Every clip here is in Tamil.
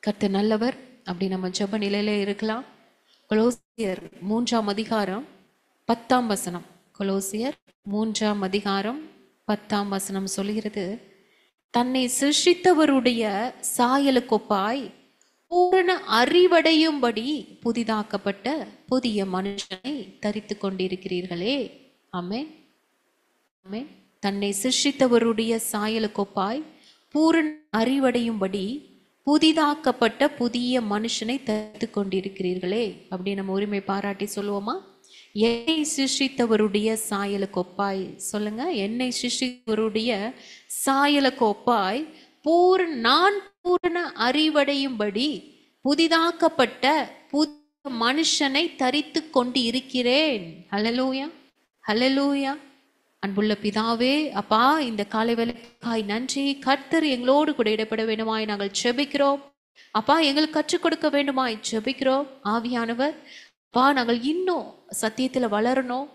கர்த்தர் நல்லவர். அப்படி நம்ம ஜெப நிலையில இருக்கலாம். கொலோசியர் 3ஆம் அதிகாரம் 10ஆம் வசனம். கொலோசியர் 3ஆம் அதிகாரம் 10ஆம் வசனம் சொல்கிறது, தன்னை சிருஷ்டித்தவருடைய சாயலுக்கொப்பாய் பூரண அறிவடையும்படி புதிதாக்கப்பட்ட புதிய மனுஷனை தரித்து கொண்டிருக்கிறீர்களே. ஆமென், ஆமென். தன்னை சிருஷ்டித்தவருடைய சாயலுக்கொப்பாய் பூரண அறிவடையும்படி புதிதாக்கப்பட்ட புதிய மனுஷனை தரித்து கொண்டிருக்கிறீர்களே. அப்படி நம்ம உரிமை பாராட்டி சொல்லுவோமா? என்னை சிருஷ்டித்தவருடைய சாயலுக்கொப்பாய் சொல்லுங்க. என்னை சிருஷ்டித்தவருடைய சாயலுக்கொப்பாய் நான் பூரண அறிவடையும்படி புதிதாக்கப்பட்ட புதிய மனுஷனை தரித்து கொண்டு இருக்கிறேன். ஹல்லேலூயா, ஹல்லேலூயா. அன்புள்ள பிதாவே, அப்பா, இந்த காலை வேளைக்காய் நன்றி. கர்த்தர் எங்களோடு கூட இடைப்பட வேண்டுமாய் நாங்கள் ஜெபிக்கிறோம். அப்பா, எங்களுக்கு கற்றுக் கொடுக்க வேண்டுமாய் ஜெபிக்கிறோம். ஆவியானவர், அப்பா, நாங்கள் இன்னும் சத்தியத்தில் வளரணும்,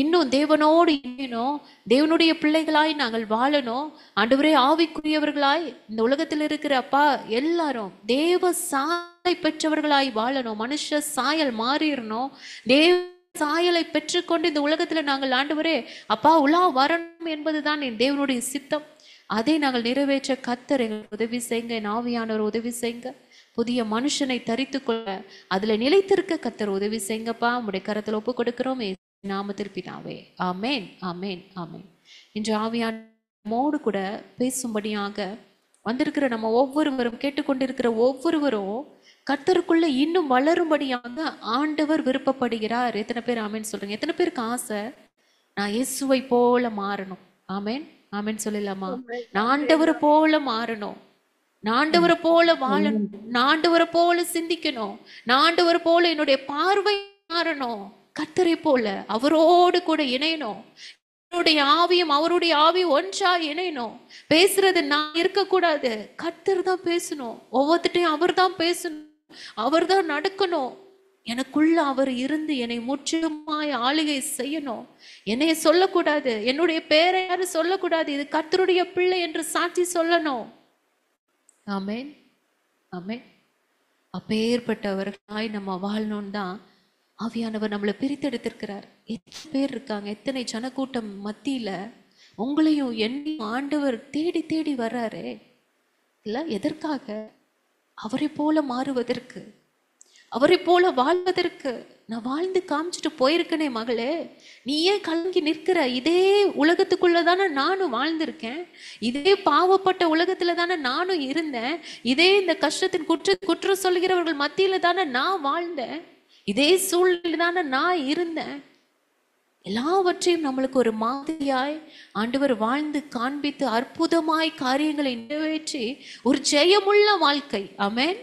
இன்னும் தேவனோடு இணையணும், தேவனுடைய பிள்ளைகளாய் நாங்கள் வாழணும். ஆண்டவரே, ஆவிக்குரியவர்களாய் இந்த உலகத்தில் இருக்கிற அப்பா எல்லாரும் தேவ சாயலை பெற்றவர்களாய் வாழணும். மனுஷ சாயல் மாறிடணும். தேவ சாயலை பெற்றுக்கொண்டு இந்த உலகத்துல நாங்கள் ஆண்டவரே அப்பா உலா வரணும் என்பதுதான் என் தேவனுடைய சித்தம். அதை நாங்கள் நிறைவேற்ற கர்த்தர் எங்களுக்கு உதவி செய்யுங்க. என் ஆவியானவர் உதவி செய்யுங்க. புதிய மனுஷனை தரித்து கொள்ள அதுல நிலைத்திருக்க கர்த்தர் உதவி செய்யுங்கப்பா. உங்களுடைய கரத்தில் ஒப்பு கொடுக்கிறோம் நாமத்தில் பிதாவே. ஆமேன், ஆமேன், ஆமேன். இன்று ஆவியானோடு கூட பேசும்படியாக வந்திருக்கிற நம்ம ஒவ்வொருவரும், கேட்டுக்கொண்டிருக்கிற ஒவ்வொருவரும் கர்த்தருக்குள்ள இன்னும் வளரும்படியாக ஆண்டவர் விருப்பப்படுகிறார். எத்தனை பேர் ஆமேன் சொல்றீங்க? எத்தனை பேருக்கு ஆசை நான் இயேசுவை போல மாறணும்? ஆமேன், ஆமேன் சொல்லலாமா? நான் ஆண்டவரை போல மாறணும், நான் ஆண்டவரை போல வாழணும், நான் ஆண்டவரை போல சிந்திக்கணும், நான் ஆண்டவரை போல என்னுடைய பார்வை மாறணும், கர்த்தரை போல அவரோடு கூட இணையணும். என்னுடைய ஆவியும் அவருடைய ஆவியும் ஒன்றா இணையணும். பேசுறது நான் இருக்கக்கூடாது, கர்த்தர் தான் பேசணும். ஒவ்வொருத்தையும் அவர் தான் பேசணும், அவர் தான் நடக்கணும். எனக்குள்ள அவர் இருந்து என்னை முற்றிலுமாய் ஆளுகை செய்யணும். என்னைய சொல்லக்கூடாது, என்னுடைய பேரை யாரும் சொல்லக்கூடாது, இது கர்த்தருடைய பிள்ளை என்று சாட்சி சொல்லணும். ஆமேன், ஆமேன். அப்பேற்பட்டவர்களாய் நம்ம வாழணும்னு தான் ஆவியானவர் நம்மளை பிரித்தெடுத்திருக்கிறார். எத்தனை பேர் இருக்காங்க, எத்தனை ஜனக்கூட்டம் மத்தியில உங்களையும் என்னையும் ஆண்டவர் தேடி தேடி வர்றாரு இல்ல? எதற்காக? அவரை போல மாறுவதற்கு, அவரை போல வாழ்வதற்கு. நான் வாழ்ந்து காமிச்சிட்டு போயிருக்கனே மகளே, நீ ஏன் கலங்கி நிற்கிற? இதே உலகத்துக்குள்ளதானே நானும் வாழ்ந்திருக்கேன், இதே பாவப்பட்ட உலகத்துல தானே நானும் இருந்தேன், இதே இந்த கஷ்டத்தின் குற்றம் சொல்கிறவர்கள் மத்தியில தானே நான் வாழ்ந்தேன், இதே சூழ்நிலை தானே நான் இருந்தேன். எல்லாவற்றையும் நம்மளுக்கு ஒரு மாதிரியாய் ஆண்டவர் வாழ்ந்து காண்பித்து அற்புதமாய் காரியங்களை நிறைவேற்றி ஒரு ஜெயமுள்ள வாழ்க்கை, ஆமென்,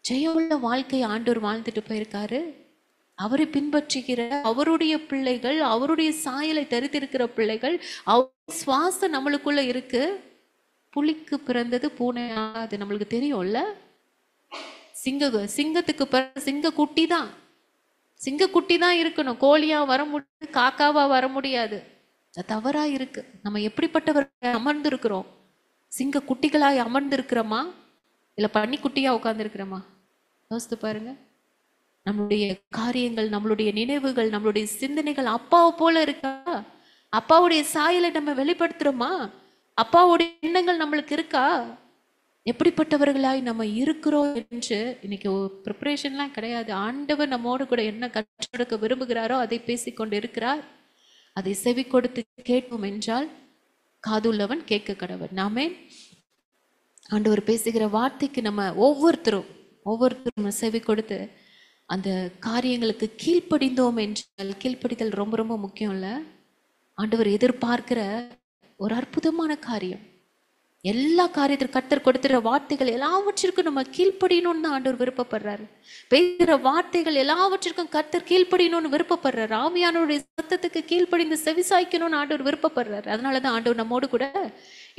ஜெயமுள்ள வாழ்க்கை ஆண்டவர் வாழ்ந்துட்டு போயிருக்காரு. அவரை பின்பற்றுகிற அவருடைய பிள்ளைகள், அவருடைய சாயலை தரித்திருக்கிற பிள்ளைகள், அவர் சுவாசம் நம்மளுக்குள்ள இருக்கு. புலிக்கு பிறந்தது பூனை ஆகாது, நம்மளுக்கு தெரியும்ல. சிங்கத்துக்கு பிறந்த சிங்க குட்டி தான், சிங்கக்குட்டி தான் இருக்கணும். கோழியா வர முடியாது, காக்காவா வர முடியாது. தவறா இருக்கு. நம்ம எப்படிப்பட்டவர்கள் அமர்ந்து இருக்கிறோம்? சிங்க குட்டிகளாய் அமர்ந்து இருக்கிறோமா, இல்ல பன்னிக்குட்டியா உட்கார்ந்து இருக்கிறோமா? யோசித்து பாருங்க. நம்மளுடைய காரியங்கள், நம்மளுடைய நினைவுகள், நம்மளுடைய சிந்தனைகள் அப்பாவை போல இருக்கா? அப்பாவுடைய சாயலை நம்ம வெளிப்படுத்துறோமா? அப்பாவுடைய எண்ணங்கள் நம்மளுக்கு இருக்கா? எப்படிப்பட்டவர்களாய் நம்ம இருக்கிறோம் என்று இன்னைக்கு ப்ரிப்பரேஷன்லாம் கிடையாது. ஆண்டவர் நம்மோடு கூட என்ன கற்றுக்க விரும்புகிறாரோ அதை பேசிக்கொண்டு இருக்கிறார். அதை செவி கொடுத்து கேட்போம் என்றால் காதுள்ளவன் கேட்க கடவன். நாமே ஆண்டவர் பேசுகிற வார்த்தைக்கு நம்ம ஒவ்வொருத்தரும் செவி கொடுத்து அந்த காரியங்களுக்கு கீழ்ப்படிந்தோம் என்றால், கீழ்ப்படிதல் ரொம்ப ரொம்ப முக்கியம் இல்ல? ஆண்டவர் எதிர்பார்க்கிற ஒரு அற்புதமான காரியம். எல்லா காரியத்திற்கு கர்த்தர் கொடுத்துற வார்த்தைகள் எல்லாவற்றிற்கும் நம்ம கீழ்ப்படியணும்னு தான் ஆண்டவர் விருப்பப்படுறாரு. பேசுகிற வார்த்தைகள் எல்லாவற்றிற்கும் கர்த்தர் கீழ்ப்படியணும்னு விருப்பப்படுறாரு. ஆவியானவருடைய சத்தத்துக்கு கீழ்ப்படிந்து செவிசாய்க்கணும்னு ஆண்டவர் விருப்பப்படுறாரு. அதனாலதான் ஆண்டவர் நம்மோடு கூட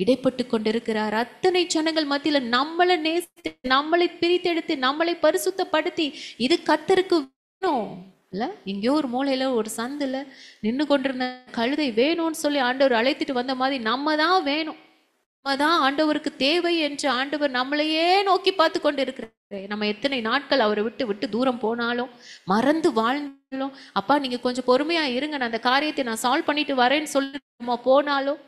இடைப்பட்டு கொண்டிருக்கிறார். அத்தனை ஜனங்கள் மத்தியில நம்மளை நேசித்து, நம்மளை பிரித்தெடுத்து, நம்மளை பரிசுத்தப்படுத்தி, இது கர்த்தருக்கு வேணும் இல்ல? எங்கேயோ ஒரு மூலையில ஒரு சந்துல நின்று கொண்டிருந்த கழுதை வேணும்னு சொல்லி ஆண்டவர் அழைத்துட்டு வந்த மாதிரி நம்ம தான் வேணும். தான் ஆண்டவருக்கு தேவை என்று ஆண்டவர் நம்மளையே நோக்கி பார்த்து கொண்டு இருக்கிறார். நம்ம எத்தனை நாட்கள் அவரை விட்டு விட்டு தூரம் போனாலும், மறந்து வாழ்ந்தாலும், அப்பா நீங்க கொஞ்சம் பொறுமையா இருங்க, நான் அந்த காரியத்தை நான் சால்வ் பண்ணிட்டு வரேன்னு சொல்லி நம்ம போனாலும்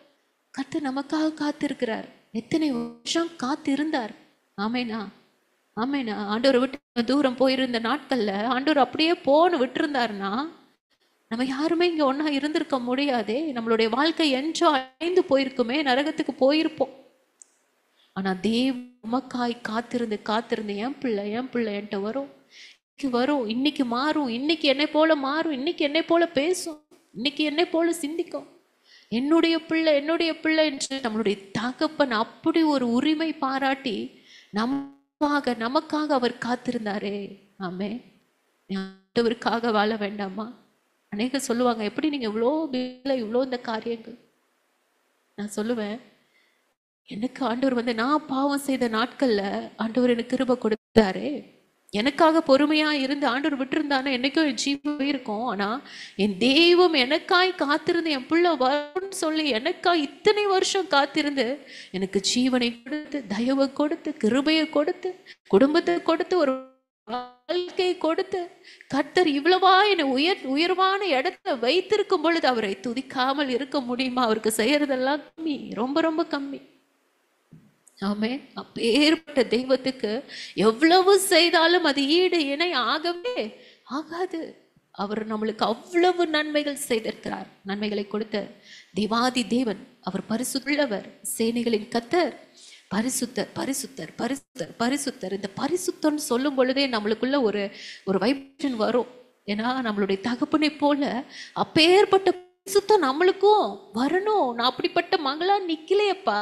கர்த்தர் நமக்காக காத்திருக்கிறார். எத்தனை வருஷம் காத்திருந்தார். ஆமேனா, ஆமேனா. ஆண்டவரை விட்டு தூரம் போயிருந்த நாட்கள்ல ஆண்டவர் அப்படியே போன்னு விட்டுருந்தாருன்னா நம்ம யாருமே இங்க ஒன்னா இருந்திருக்க முடியாதே. நம்மளுடைய வாழ்க்கை என்றோ அழிந்து போயிருக்குமே, நரகத்துக்கு போயிருப்போம். ஆனா தேவ நமக்காய் காத்திருந்து காத்திருந்து என் பிள்ளை என்கிட்ட வரும், வரும், இன்னைக்கு மாறும், இன்னைக்கு என்னை போல மாறும், இன்னைக்கு என்னை போல பேசும், இன்னைக்கு என்னை போல சிந்திக்கும், என்னுடைய பிள்ளை என்று நம்மளுடைய தகப்பன் அப்படி ஒரு உரிமை பாராட்டி நமக்காக அவர் காத்திருந்தாரே. ஆமே, ஆண்டவருக்காக வாழ வேண்டாமா? அநேக சொல்லுவாங்க, எப்படி நீங்க இவ்வளோ இந்த காரியங்கள். நான் சொல்லுவேன், எனக்கு ஆண்டவர் நான் பாவம் செய்த நாட்கள்ல ஆண்டவர் எனக்கு கிருபை கொடுத்தாரே. எனக்காக பொறுமையா இருந்து ஆண்டவர் விட்டுருந்தானே என்னைக்கும் என் ஜீவன் போயிருக்கும். ஆனா என் தெய்வம் எனக்காய் காத்திருந்து என் பிள்ளை வரும்னு சொல்லி எனக்காய் இத்தனை வருஷம் காத்திருந்து எனக்கு ஜீவனை கொடுத்து, தயவை கொடுத்து, கிருபையை கொடுத்து, குடும்பத்தை கொடுத்து, ஒரு வாழ்க்கையை கொடுத்து, கர்த்தர் இவ்வளவா என்னை உயர்வான இடத்துல வைத்திருக்கும் பொழுது அவரை துதிக்காமல் இருக்க முடியுமா? அவருக்கு செய்யறதெல்லாம் கம்மி, ரொம்ப ரொம்ப கம்மி. ஆமே, அப்பேற்பட்ட தெய்வத்துக்கு எவ்வளவு செய்தாலும் அது ஈடு இணை ஆகவே ஆகாது. அவர் நம்மளுக்கு அவ்வளவு நன்மைகள் செய்திருக்கிறார். நன்மைகளை கொடுத்த தேவாதி தேவன் அவர் பரிசுத்தர், சேனைகளின் கர்த்தர், பரிசுத்தர் பரிசுத்தர் பரிசுத்தர் பரிசுத்தர். இந்த பரிசுத்தம்னு சொல்லும் பொழுதே நம்மளுக்குள்ள ஒரு வைப்ரேஷன் வரும். ஏன்னா நம்மளுடைய தகப்பனை போல அப்பேற்பட்ட பரிசுத்தம் நம்மளுக்கும் வரணும். நான் அப்படிப்பட்ட மகளா நிக்கலையப்பா.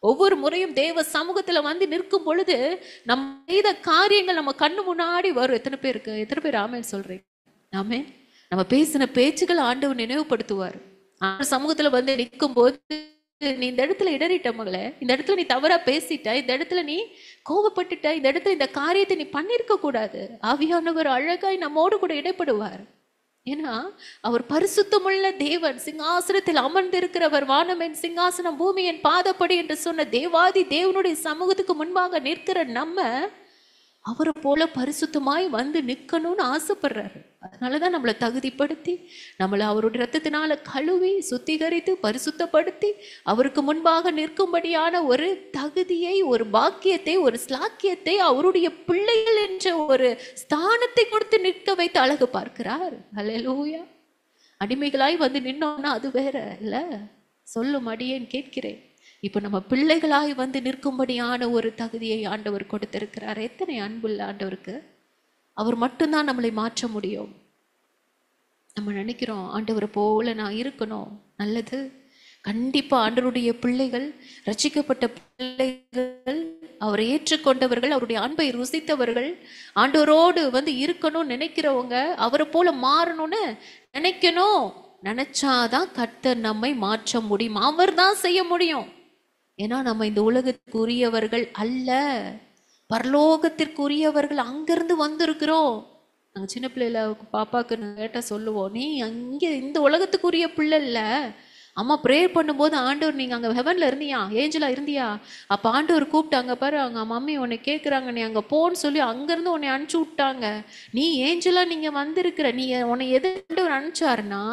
ஒவ்வொரு முறையும் தேவ சமூகத்துல வந்து நிற்கும் பொழுது நம்ம செய்த காரியங்கள் நம்ம கண்ணு முன்னாடி வரும். எத்தனை பேர் ஆமேன் சொல்றீங்க? ஆமேன். நம்ம பேசின பேச்சுகள் ஆண்டவர் நினைவுபடுத்துவார். சமூகத்துல வந்து நிற்கும் போது, நீ இந்த இடத்துல இடறிட்ட மகளே, இந்த இடத்துல நீ தவறா பேசிட்ட, இந்த இடத்துல நீ கோபப்பட்டுட்ட, இந்த இடத்துல இந்த காரியத்தை நீ பண்ணிருக்க கூடாது. ஆவியானவர் அழகாய் நம்மோடு கூட இடைப்படுவார். ஏன்னா அவர் பரிசுத்தமுள்ள தேவன், சிங்காசனத்தில் அமர்ந்திருக்கிறவர், வானமென் சிங்காசனம் பூமியின் பாதப்படி என்று சொன்ன தேவாதி தேவனுடைய சமூகத்துக்கு முன்பாக நிற்கிற நம்ம அவரை போல பரிசுத்தமாய் வந்து நிற்கணும்னு ஆசைப்படுறாரு. அதனாலதான் நம்மளை தகுதிப்படுத்தி, நம்மளை அவருடைய ரத்தத்தினால கழுவி சுத்திகரித்து பரிசுத்தப்படுத்தி அவருக்கு முன்பாக நிற்கும்படியான ஒரு தகுதியை, ஒரு பாக்கியத்தை, ஒரு ஸ்லாக்கியத்தை, அவருடைய பிள்ளைகள் என்ற ஒரு ஸ்தானத்தை கொடுத்து நிற்க வைத்து அழகு பார்க்கிறார். அல்லேலூயா. அடிமைகளாய் வந்து நின்னோம்னா அது வேற இல்ல. சொல்லும் அடியேன் கேட்கிறேன். இப்ப நம்ம பிள்ளைகளாய் வந்து நிற்கும்படியான ஒரு தகுதியை ஆண்டவர் கொடுத்திருக்கிறார். எத்தனை அன்புள்ள ஆண்டவருக்கு. அவர் மட்டும்தான் நம்மளை மாற்ற முடியும். நம்ம நினைக்கிறோம் ஆண்டவரை போல நான் இருக்கணும், நல்லது. கண்டிப்பா ஆண்டவருடைய பிள்ளைகள், ரட்சிக்கப்பட்ட பிள்ளைகள், அவரை ஏற்றுக்கொண்டவர்கள், அவருடைய அன்பை ருசித்தவர்கள், ஆண்டவரோடு வந்து இருக்கணும்னு நினைக்கிறவங்க, அவரை போல மாறணும்னு நினைக்கணும். நினைச்சாதான் கர்த்தர் நம்மை மாற்ற முடியும். அவர் தான் செய்ய முடியும். ஏன்னா நம்ம இந்த உலகத்துக்குரியவர்கள் அல்ல, பரலோகத்திற்குரியவர்கள். அங்கிருந்து வந்திருக்கிறோம். நாங்கள் சின்ன பிள்ளைல பாப்பாக்கு கேட்ட சொல்லுவோம், நீ அங்கே இந்த உலகத்துக்குரிய பிள்ளை இல்ல. அம்மா ப்ரேயர் பண்ணும்போது ஆண்டவர், நீங்க அங்க ஹெவன்ல இருந்தியா, ஏஞ்சலா இருந்தியா? அப்ப ஆண்டவர் கூப்பிட்டு, அங்க பாரு அங்க மம்மி உன்னை கேட்குறாங்க, நீ அங்க போன்னு சொல்லி அங்கிருந்து உன்னை அனுப்பிச்சு விட்டாங்க. நீ ஏஞ்சலா நீங்க வந்திருக்கிற. நீ உன்னை எது ஆண்டவர் அனுப்பிச்சாருன்னா,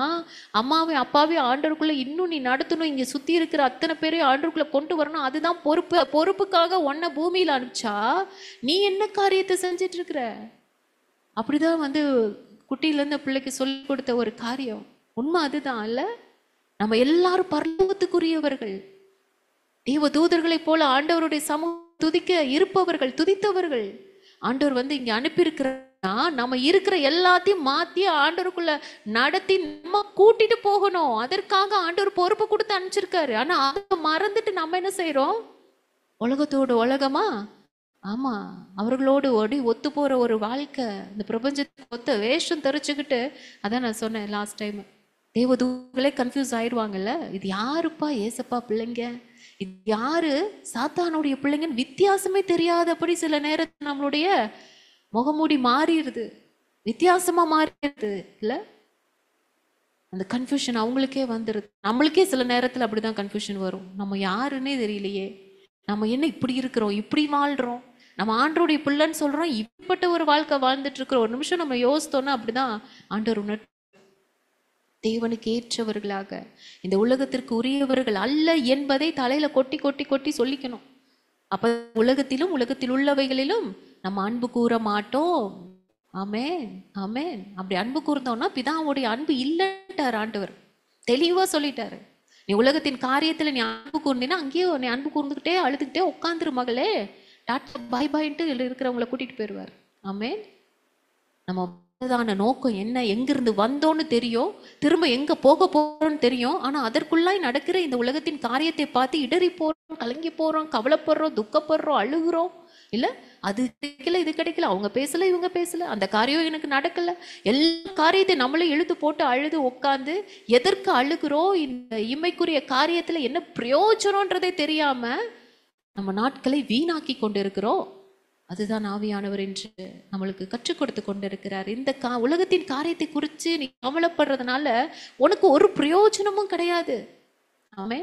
அம்மாவையும் அப்பாவையும் ஆண்டவருக்குள்ள இன்னும் நீ நடத்தணும், இங்க சுத்தி இருக்கிற அத்தனை பேரையும் ஆண்டவருக்குள்ள கொண்டு வரணும். அதுதான் பொறுப்புக்காக உன்னை பூமியில அனுப்பிச்சா நீ என்ன காரியத்தை செஞ்சிட்டு இருக்கிற? அப்படிதான் வந்து குட்டியிலேருந்து பிள்ளைக்கு சொல்லி கொடுத்த ஒரு காரியம். உண்மை அதுதான் இல்ல. நம்ம எல்லாரும் பரலோகத்துக்குரியவர்கள், தேவ தூதர்களை போல ஆண்டவருடைய சமூகம் துதிக்க இருப்பவர்கள், துதித்தவர்கள். ஆண்டவர் வந்து இங்க அனுப்பியிருக்கிறா, நம்ம இருக்கிற எல்லாத்தையும் மாத்தி ஆண்டவருக்குள்ள நடத்தி நம்ம கூட்டிட்டு போகணும். அதற்காக ஆண்டவர் பொறுப்பு கொடுத்து அனுப்பிச்சிருக்காரு. ஆனா அதை மறந்துட்டு நம்ம என்ன செய்யறோம்? உலகத்தோடு உலகமா, ஆமா, அவர்களோடு ஒத்து போற ஒரு வாழ்க்கை, இந்த பிரபஞ்சத்துக்கு ஒத்த வேஷம் தெரிச்சுக்கிட்டு. அதான் நான் சொன்னேன் லாஸ்ட் டைம், தேவதூதர்களே கன்ஃபியூஸ் ஆயிடுவாங்கல்ல. இது யாருப்பா ஏசப்பா பிள்ளைங்க, இது யாரு சாத்தானுடைய பிள்ளைங்கன்னு வித்தியாசமே தெரியாதபடி சில நேரத்தில் நம்மளுடைய முகமூடி மாறிடுது, வித்தியாசமா மாறிடுது இல்ல. அந்த கன்ஃபியூஷன் அவங்களுக்கே வந்துருது. நம்மளுக்கே சில நேரத்தில் அப்படிதான் கன்ஃபியூஷன் வரும். நம்ம யாருன்னே தெரியலையே, நம்ம என்ன இப்படி இருக்கிறோம், இப்படி வாழ்கிறோம், நம்ம ஆண்டோடைய பிள்ளைன்னு சொல்கிறோம், இப்படிப்பட்ட ஒரு வாழ்க்கை வாழ்ந்துட்டு இருக்கிறோம். ஒரு நிமிஷம் நம்ம யோசித்தோன்னா அப்படிதான் ஆண்டவர் தேவனுக்கு ஏற்றவர்களாக, இந்த உலகத்திற்கு உரியவர்கள் அல்ல என்பதை தலையில கொட்டி கொட்டி கொட்டி சொல்லிக்கணும். அப்ப உலகத்திலும் உலகத்தில் உள்ளவைகளிலும் நம்ம அன்பு கூற மாட்டோம். ஆமேன், ஆமேன். அப்படி அன்பு கூர்ந்தோம்னா பிதாவுடைய அன்பு இல்லைட்டார் ஆண்டவர், தெளிவா சொல்லிட்டாரு. நீ உலகத்தின் காரியத்துல நீ அன்பு கூர்ந்தீன்னா அங்கேயே நீ அன்பு கூர்ந்துக்கிட்டே அழுதுகிட்டே உட்காந்துரு மகளே, டாட்டா பாய் பாயின்ட்டு இருக்கிறவங்களை கூட்டிட்டு போயிடுவார். ஆமேன். நம்ம நோக்கம் என்ன, எங்கிருந்து வந்தோன்னு தெரியும், திரும்ப எங்க போக போறோம்னு தெரியும். ஆனா அதற்குள்ளாய் நடக்கிற இந்த உலகத்தின் காரியத்தை பார்த்து இடறி போறோம், கலங்கி போறோம், கவலைப்படுறோம், துக்கப்படுறோம், அழுகுறோம். இல்ல அது கிடைக்கல, இது கிடைக்கல, அவங்க பேசல, இவங்க பேசல, அந்த காரியம் எனக்கு நடக்கல, எல்லா காரியத்தையும் நம்மளே இழுத்து போட்டு அழுது உட்காந்து எதற்கு அழுகுறோம், இந்த இம்மைக்குரிய காரியத்துல என்ன பிரயோஜனம்ன்றதே தெரியாம நம்ம நாட்களை வீணாக்கி கொண்டு இருக்கிறோம். அதுதான் ஆவியானவர் என்று நம்மளுக்கு கற்றுக் கொடுத்து கொண்டிருக்கிறார். இந்த உலகத்தின் காரியத்தை குறித்து நீ கவலைப்படுறதுனால உனக்கு ஒரு பிரயோஜனமும் கிடையாது. ஆமே.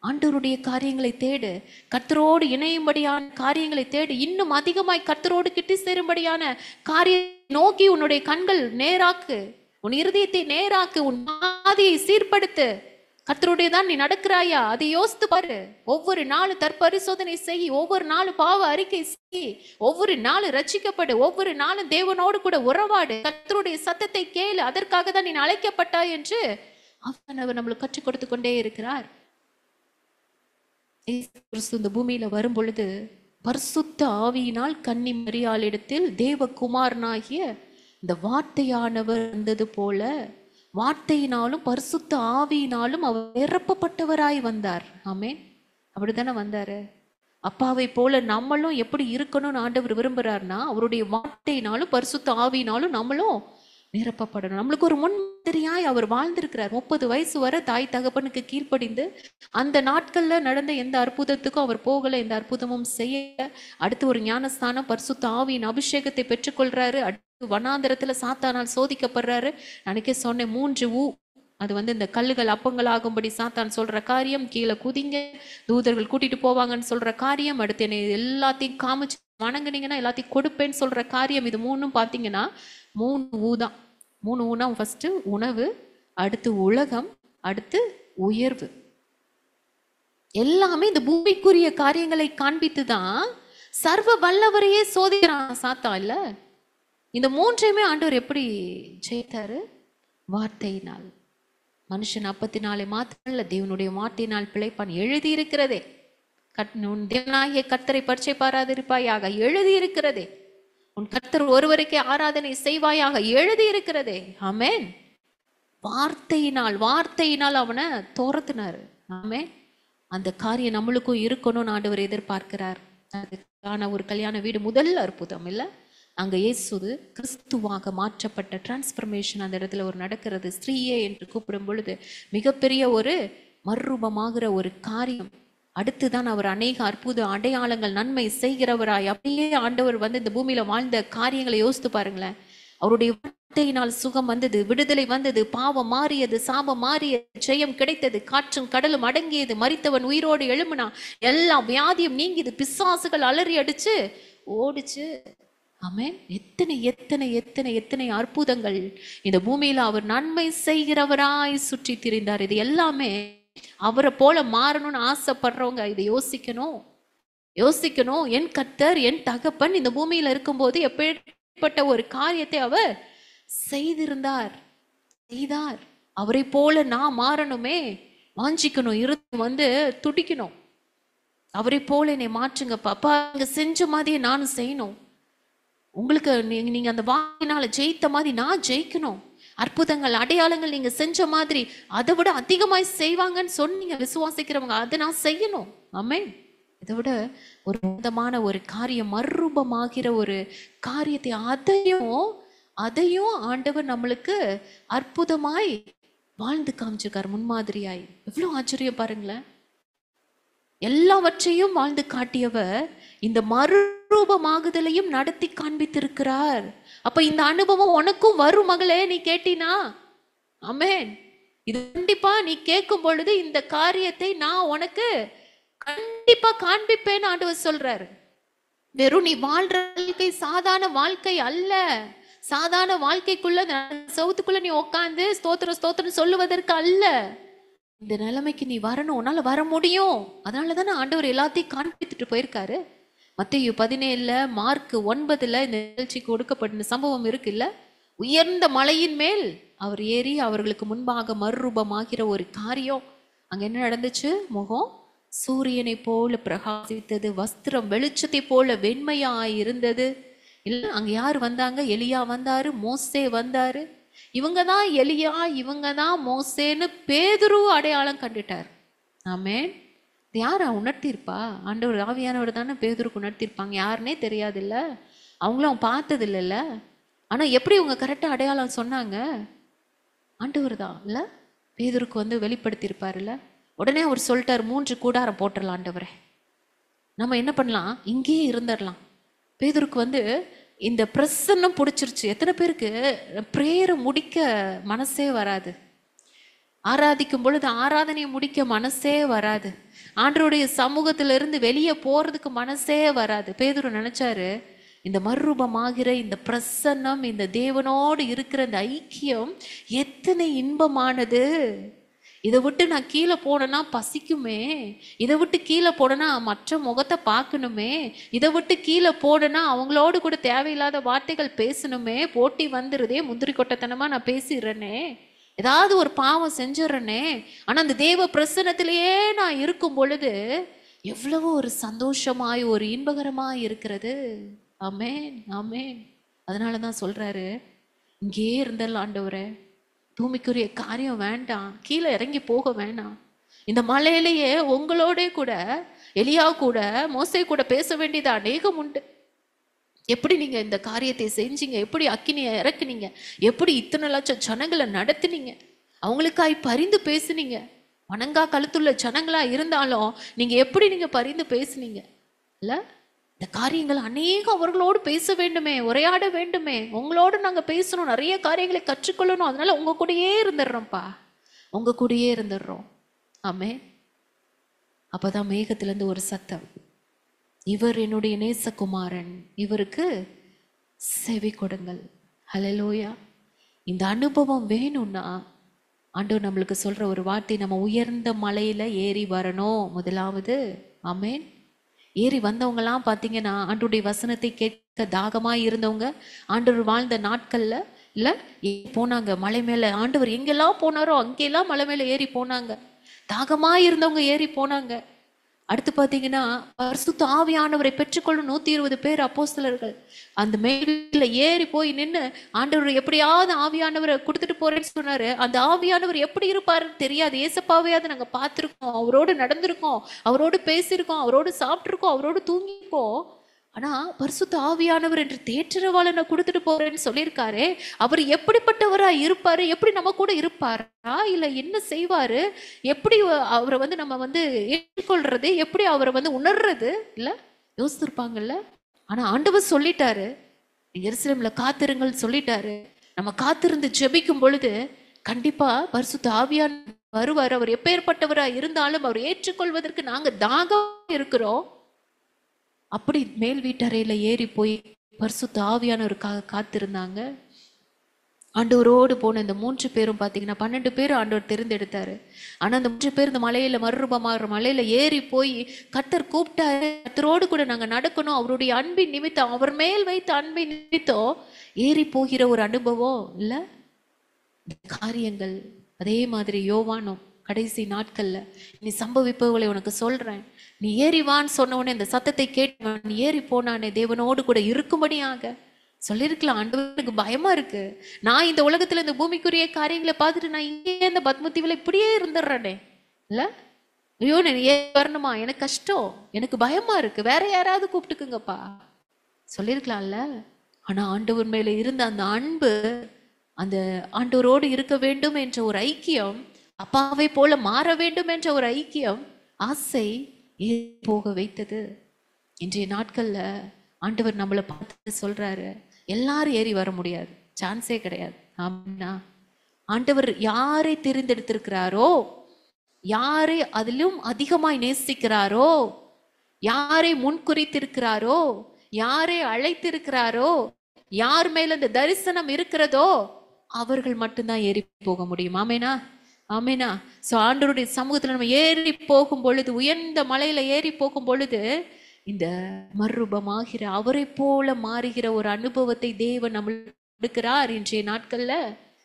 ஆண்டவருடைய காரியங்களை தேடு, கர்த்தரோடு இணையும்படியான காரியங்களை தேடு, இன்னும் அதிகமாய் கர்த்தரோடு கிட்டி சேரும்படியான காரியத்தை நோக்கி உன்னுடைய கண்கள் நேராக்கு, உன் இருதயத்தை நேராக்கு, உன் பாதையை சீர்படுத்து. கர்த்தருடையதான் நீ நடக்கிறாயா, அதை யோசித்து பாரு. ஒவ்வொரு நாளும் தற்பரிசோதனை செய், ஒவ்வொரு நாளும் பாவ அறிக்கை செய், ஒவ்வொரு நாளும் ரட்சிக்கப்படு, ஒவ்வொரு நாளும் தேவனோடு கூட உறவாடு, கர்த்தருடைய சத்தத்தை கேளு. அதற்காக தான் நீ அழைக்கப்பட்டாய் என்று ஆவியானவர் நம்மளுக்கு கற்றுக் கொடுத்து கொண்டே இருக்கிறார். இந்த பூமியில வரும் பொழுது பரிசுத்த ஆவியினால் கன்னி மரியாளிடத்தில் தேவகுமாரனாகிய இந்த வார்த்தையானவர் வந்தது போல, வார்த்தையினாலும் பரிசுத்த ஆவியினாலும் அவர் நிரப்பப்பட்டவராய் வந்தார். ஆமேன். அப்படித்தானே வந்தாரு. அப்பாவை போல நம்மளும் எப்படி இருக்கணும்னு ஆண்டவர் விரும்புறாருன்னா, அவருடைய வார்த்தையினாலும் பரிசுத்த ஆவியினாலும் நம்மளும் நிரப்பப்படணும். நம்மளுக்கு ஒரு முன்மாதிரியாய் அவர் வாழ்ந்திருக்கிறார். 30 வயசு வரை தாய் தகப்பனுக்கு கீழ்ப்படிந்து அந்த நாட்கள்ல நடந்த எந்த அற்புதத்துக்கும் அவர் போகல, எந்த அற்புதமும் செய்ய. அடுத்து ஒரு ஞானஸ்தானம், பரிசுத்த ஆவியின் அபிஷேகத்தை பெற்றுக்கொள்றாரு. அடுத்து வனாந்தரத்துல சாத்தானால் சோதிக்கப்படுறாரு. அன்னைக்கே சொன்னேன் 3 அது இந்த கல்லுகள் அப்பங்கள் ஆகும்படி சாத்தான் சொல்ற காரியம், கீழே குதிங்க, தூதர்கள் கூட்டிட்டு போவாங்கன்னு சொல்ற காரியம், அடுத்து என்னை எல்லாத்தையும் காமிச்சு வணங்குனீங்கன்னா எல்லாத்தையும் கொடுப்பேன்னு சொல்ற காரியம். இது 3 பார்த்தீங்கன்னா 3 தான். 3 ஃபர்ஸ்ட் உணவு, அடுத்து உலகம், அடுத்து உயர்வு. எல்லாமே இந்த பூமிக்குரிய காரியங்களை காண்பித்து தான் சர்வ வல்லவரையே சோதிக்கிறான் சாத்தான். இல்ல இந்த 3ஐயுமே ஆண்டவர் எப்படி ஜெயித்தாரு? வார்த்தையினால். மனுஷன் அப்பத்தினாலே மாத்திரமல்ல தேவனுடைய வார்த்தையினால் பிழைப்பான், எழுதி இருக்கிறதே. உன் தேவனாகிய கர்த்தரை பரீட்சை பாராதிருப்பாயாக, எழுதி இருக்கிறதே. உன் கர்த்தர் ஒருவருக்கே ஆராதனை செய்வாயாக, எழுதி இருக்கிறதே. ஆமேன். வார்த்தையினால் அவனை துரத்தினாரு. ஆமேன். அந்த காரியம் நம்மளுக்கும் இருக்கணும்னு ஆண்டவர் எதிர்பார்க்கிறார். அதுக்கான ஒரு கல்யாண வீடு முதல் அற்புதம் இல்ல, அங்க இயேசு கிறிஸ்துவாக மாற்றப்பட்ட டிரான்ஸ்பர்மேஷன் அந்த இடத்துல ஒரு நடக்கிறது. ஸ்திரீயே என்று கூப்பிடும் பொழுது மிகப்பெரிய ஒரு மறுரூபமாகிற ஒரு காரியம். அடுத்துதான் அவர் அநேக அற்புத அடையாளங்கள் நன்மை செய்கிறவராய் அப்படியே ஆண்டவர் இந்த பூமியில வாழ்ந்த காரியங்களை யோசித்து பாருங்களேன். அவருடைய வார்த்தையினால் சுகம் வந்தது, விடுதலை வந்தது, பாவம் மாறியது, சாபம் மாறியது, ஜெயம் கிடைத்தது, காற்றும் கடலும் அடங்கியது, மரித்தவன் உயிரோடு எழும்பினா, எல்லா வியாதியும் நீங்கியது, பிசாசுகள் அலறி அடிச்சு ஓடிச்சு. ஆமென். எத்தனை எத்தனை எத்தனை எத்தனை அற்புதங்கள் இந்த பூமியில அவர் நன்மை செய்கிறவராய் சுற்றி திரிந்தார். இது எல்லாமே அவரை போல மாறணும்னு ஆசைப்படுறவங்க இதை யோசிக்கணும். என் கர்த்தர், என் தகப்பன் இந்த பூமியில இருக்கும்போது எப்படிப்பட்ட ஒரு காரியத்தை அவர் செய்தார். அவரை போல நான் மாறணுமே, வாஞ்சிக்கணும், இருந்து துடிக்கணும். அவரை போல என்னை மாற்றுங்க பாப்பா, நீங்க செஞ்ச மாதிரியே நானும் செய்யணும். உங்களுக்கு நீங்க அந்த வாயினால ஜெயித்த மாதிரி நான் ஜெயிக்கணும். அற்புதங்கள் அடையாளங்கள் நீங்க செஞ்ச மாதிரி அதை விட அதிகமாய் செய்வாங்கன்னு சொன்னீங்க விசுவாசிக்கிறவங்க, அதை நான் செய்யணும். ஆமென். இதை விட ஒரு விதமான ஒரு காரியம், மறுரூபமாகிற ஒரு காரியத்தை அதையும் ஆண்டவர் நம்மளுக்கு அற்புதமாய் வாழ்ந்து காமிச்சிருக்கார், முன்மாதிரியாய். எவ்வளவு ஆச்சரியம் பாருங்களேன். எல்லாவற்றையும் வாழ்ந்து காட்டியவர் இந்த மறுரூபமாகுதலையும் நடத்தி காண்பித்திருக்கிறார். அப்ப இந்த அனுபவம் உனக்கும் வரும் மகளே, நீ கேட்டினா. ஆமென். இது கண்டிப்பா நீ கேட்கும் பொழுது இந்த காரியத்தை நான் உனக்கு கண்டிப்பா காண்பிப்பேன்னு ஆண்டவர் சொல்றாரு. வெறும் நீ வாழ்ற வாழ்க்கை சாதாரண வாழ்க்கை அல்ல. சாதாரண வாழ்க்கைக்குள்ள சவுத்துக்குள்ள நீ உட்காந்து ஸ்தோத்திரம் ஸ்தோத்திரம் சொல்லுவதற்கு அல்ல. இந்த நிலைமைக்கு நீ வரணும், உன்னால வர முடியும். அதனாலதானே ஆண்டவர் எல்லாத்தையும் காண்பித்துட்டு போயிருக்காரு. மத்தேயு 17 மார்க் 9 இந்த நிகழ்ச்சிக்கு கொடுக்கப்பட்ட சம்பவம் இருக்குல்ல. உயர்ந்த மலையின் மேல் அவர் ஏறி அவர்களுக்கு முன்பாக மறுரூபமாகிற ஒரு காரியம். அங்க என்ன நடந்துச்சு? முகம் சூரியனை போல பிரகாசித்தது, வஸ்திரம் வெளிச்சத்தை போல வெண்மையாய் இருந்தது. இல்ல அங்க யார் வந்தாங்க? எலியா வந்தாரு, மோசே வந்தாரு. இவங்க தான் எலியா, இவங்க தான் மோசேன்னு பேதுரு அடையாளம் கண்டுட்டார். ஆமென். யாரா உணர்த்திருப்பா? ஆண்டவர் ஆவியானவர் தானே பேதுருக்கு உணர்த்திருப்பாங்க. யாருன்னே தெரியாது இல்ல, அவங்களும் பார்த்தது இல்லைல்ல. ஆனா எப்படி இவங்க கரெக்டா அடையாளம் சொன்னாங்க? ஆண்டவர் தான் இல்ல, பேதுருக்கு வெளிப்படுத்தியிருப்பாருல்ல. உடனே அவர் சொல்லிட்டார், 3 கூடாரம் போட்டுடலாம் ஆண்டவரே, நம்ம என்ன பண்ணலாம், இங்கேயே இருந்துடலாம். பேதுருக்கு இந்த பிரசன்னம் பிடிச்சிருச்சு. எத்தனை பேருக்கு பிரேயரை முடிக்க மனசே வராது? ஆராதிக்கும் பொழுது ஆராதனையை முடிக்க மனசே வராது. ஆண்டவருடைய சமூகத்திலிருந்து வெளியே போறதுக்கு மனசே வராது. பேதுரு நினைச்சாரு, இந்த மறுரூபமாகிற இந்த பிரசன்னம், இந்த தேவனோடு இருக்கிற இந்த ஐக்கியம் எத்தனை இன்பமானது. இதை விட்டு நான் கீழே போனேன்னா பசிக்குமே, இதை விட்டு கீழே போனேன்னா மற்ற முகத்தை பார்க்கணுமே, இதை விட்டு கீழே போனேன்னா அவங்களோடு கூட தேவையில்லாத வார்த்தைகள் பேசணுமே, போட்டி வந்துருதே, முந்திரி கொட்டத்தனமா நான் பேசிடுறேனே, ஏதாவது ஒரு பாவம் செஞ்சிடறேனே. ஆனா அந்த தேவ பிரசன்னத்திலேயே நான் இருக்கும் பொழுது எவ்வளவு ஒரு சந்தோஷமாய் ஒரு இன்பகரமாய் இருக்கிறது. ஆமென், ஆமென். அதனாலதான் சொல்றாரு, இங்கேயே இருந்தெல்லாம் ஆண்டவரே, பூமிக்குரிய காரியம் வேண்டாம், கீழே இறங்கி போக வேணாம். இந்த மலையிலேயே உங்களோட கூட எலியா கூட மோசே கூட பேச வேண்டியது அநேகம் உண்டு. எப்படி நீங்க இந்த காரியத்தை செஞ்சீங்க, எப்படி அக்கினியை இறக்குனீங்க, எப்படி இத்தனை லட்சம் ஜனங்களை நடத்துனீங்க, அவங்களுக்காய் பரிந்து பேசுனீங்க. வணங்கா கழுத்துள்ள ஜனங்களா இருந்தாலும் நீங்க எப்படி நீங்க பரிந்து பேசுனீங்க இல்ல. இந்த காரியங்கள் அநேகம் அவர்களோடு பேச வேண்டுமே, உரையாட வேண்டுமே, உங்களோடு நாங்க பேசணும், நிறைய காரியங்களை கற்றுக்கொள்ளணும். அதனால உங்க கூடயே இருந்துடுறோம்ப்பா, உங்க கூடயே இருந்துடுறோம். ஆமே. அப்பதான் மேகத்திலிருந்து ஒரு சத்தம், இவர் என்னுடைய நேசகுமாரன், இவருக்கு செவி கொடுங்கள். ஹல்லேலூயா. இந்த அனுபவம் வேணும்னா ஆண்டவர் நம்மளுக்கு சொல்ற ஒரு வார்த்தை, நம்ம உயர்ந்த மலையில ஏறி வரணும் முதலாவது. ஆமேன். ஏறி வந்தவங்கலாம் பார்த்தீங்கன்னா ஆண்டவருடைய வசனத்தை கேட்க தாகமாக இருந்தவங்க, ஆண்டவர் வாழ்ந்த நாட்கள்ல இல்லை போனாங்க மலை மேலே. ஆண்டவர் எங்கெல்லாம் போனாரோ அங்கெல்லாம் மலை மேலே ஏறி போனாங்க. தாகமாக இருந்தவங்க ஏறி போனாங்க. அடுத்து பார்த்தீங்கன்னா பரிசுத்த ஆவியானவரை பெற்றுக்கொள்ளும் 120 பேர் அப்போஸ்தலர்கள் அந்த மேல ஏறி போய் நின்று ஆண்டவர் எப்படியாவது ஆவியானவரை கொடுத்துட்டு போறேன்னு சொன்னாரு. அந்த ஆவியானவர் எப்படி இருப்பாருன்னு தெரியாது. ஏசப்பாவையாவது நாங்க பார்த்துருக்கோம், அவரோடு நடந்திருக்கோம், அவரோடு பேசியிருக்கோம், அவரோடு சாப்பிட்டுருக்கோம், அவரோடு தூங்கிருக்கோம். ஆனா பரிசுத்த ஆவியானவர் என்று தேற்றரவாளனை கொடுத்துட்டு போறேன்னு சொல்லியிருக்காரு. அவர் எப்படிப்பட்டவரா இருப்பாரு, எப்படி நம்ம கூட இருப்பாரா, இல்ல என்ன செய்வாரு, எப்படி அவரை நம்ம ஏற்றுக்கொள்றது, எப்படி அவரை உணர்றது இல்ல, யோசிச்சிருப்பாங்கல்ல. ஆனா ஆண்டவர் சொல்லிட்டாரு, எருசலேம்ல காத்திருங்கள் சொல்லிட்டாரு. நம்ம காத்திருந்து ஜெபிக்கும் பொழுது கண்டிப்பா பரிசுத்த ஆவியானவர் வருவார். அவர் எப்பேற்பட்டவரா இருந்தாலும் அவர் ஏற்றுக்கொள்வதற்கு நாங்க தாகம் இருக்கிறோம். அப்படி மேல் வீட்டறையில ஏறி போய் பரிசுத்த ஆவியானவருக்காக காத்திருந்தாங்க. ஆண்டவரோடு போன இந்த 3 பேரும் பார்த்தீங்கன்னா 12 பேர் ஆண்டவர் தெரிந்தெடுத்தாரு. ஆனா அந்த 3 பேர் இந்த மலையில மறுரூபமாகிற மலையில ஏறி போய் கர்த்தர் கூப்பிட்டாரு, கர்த்தரோடு கூட நாங்க நடக்கணும், அவருடைய அன்பின் நிமித்தம், அவர் மேல் வைத்த அன்பின் நிமித்தம் ஏறி போகிற ஒரு அனுபவம் இல்ல. காரியங்கள் அதே மாதிரி யோவானும் கடைசி நாட்கள்ல நீ சம்பவிப்பவர்களை உனக்கு சொல்றேன், நீ ஏறிவான்னு சொன்ன உடனே இந்த சத்தத்தை கேட்டவன் நீ ஏறி போனானே, தேவனோடு கூட இருக்கும்படியாக சொல்லியிருக்கலாம். ஆண்டவருக்கு பயமா இருக்கு, நான் இந்த உலகத்துல இந்த பூமிக்குரிய காரியங்களை பார்த்துட்டு நான் இங்கே இந்த பத்மத்தீவுல இப்படியே இருந்துடுறேனே இல்ல, ஐயோ நான் ஏன் வரணுமா, எனக்கு கஷ்டம், எனக்கு பயமா இருக்கு, வேற யாராவது கூப்பிட்டுக்குங்கப்பா சொல்லியிருக்கலாம்ல. ஆனா ஆண்டவர் மேல இருந்த அந்த அன்பு, அந்த ஆண்டவரோடு இருக்க வேண்டும் என்ற ஒரு ஐக்கியம், அப்பாவை போல மாற வேண்டும் என்ற ஒரு ஐக்கியம், ஆசை போக வைத்தது. இன்றைய நாட்கள்ல ஆண்டவர் நம்மளை பார்த்து சொல்றாரு, எல்லாரும் ஏறி வர முடியாது, சான்ஸே கிடையாது. ஆமாண்ணா, ஆண்டவர் யாரை தெரிந்தெடுத்திருக்கிறாரோ, யாரை அதிலும் அதிகமாய் நேசிக்கிறாரோ, யாரை முன்குறித்திருக்கிறாரோ, யாரை அழைத்திருக்கிறாரோ, யார் மேல இந்த தரிசனம் இருக்கிறதோ அவர்கள் மட்டும்தான் ஏறி போக முடியும். ஆமேனா? ஆமேனா? சோ ஆண்டவருடைய சமூகத்துல நம்ம ஏறி போகும் பொழுது, உயர்ந்த மலையில ஏறி போகும் பொழுது, இந்த மறுரூபமாகிற அவரை போல மாறுகிற ஒரு அனுபவத்தை தேவன் நம்மளுக்கு கொடுக்கிறார். இன்றைய நாட்கள்ல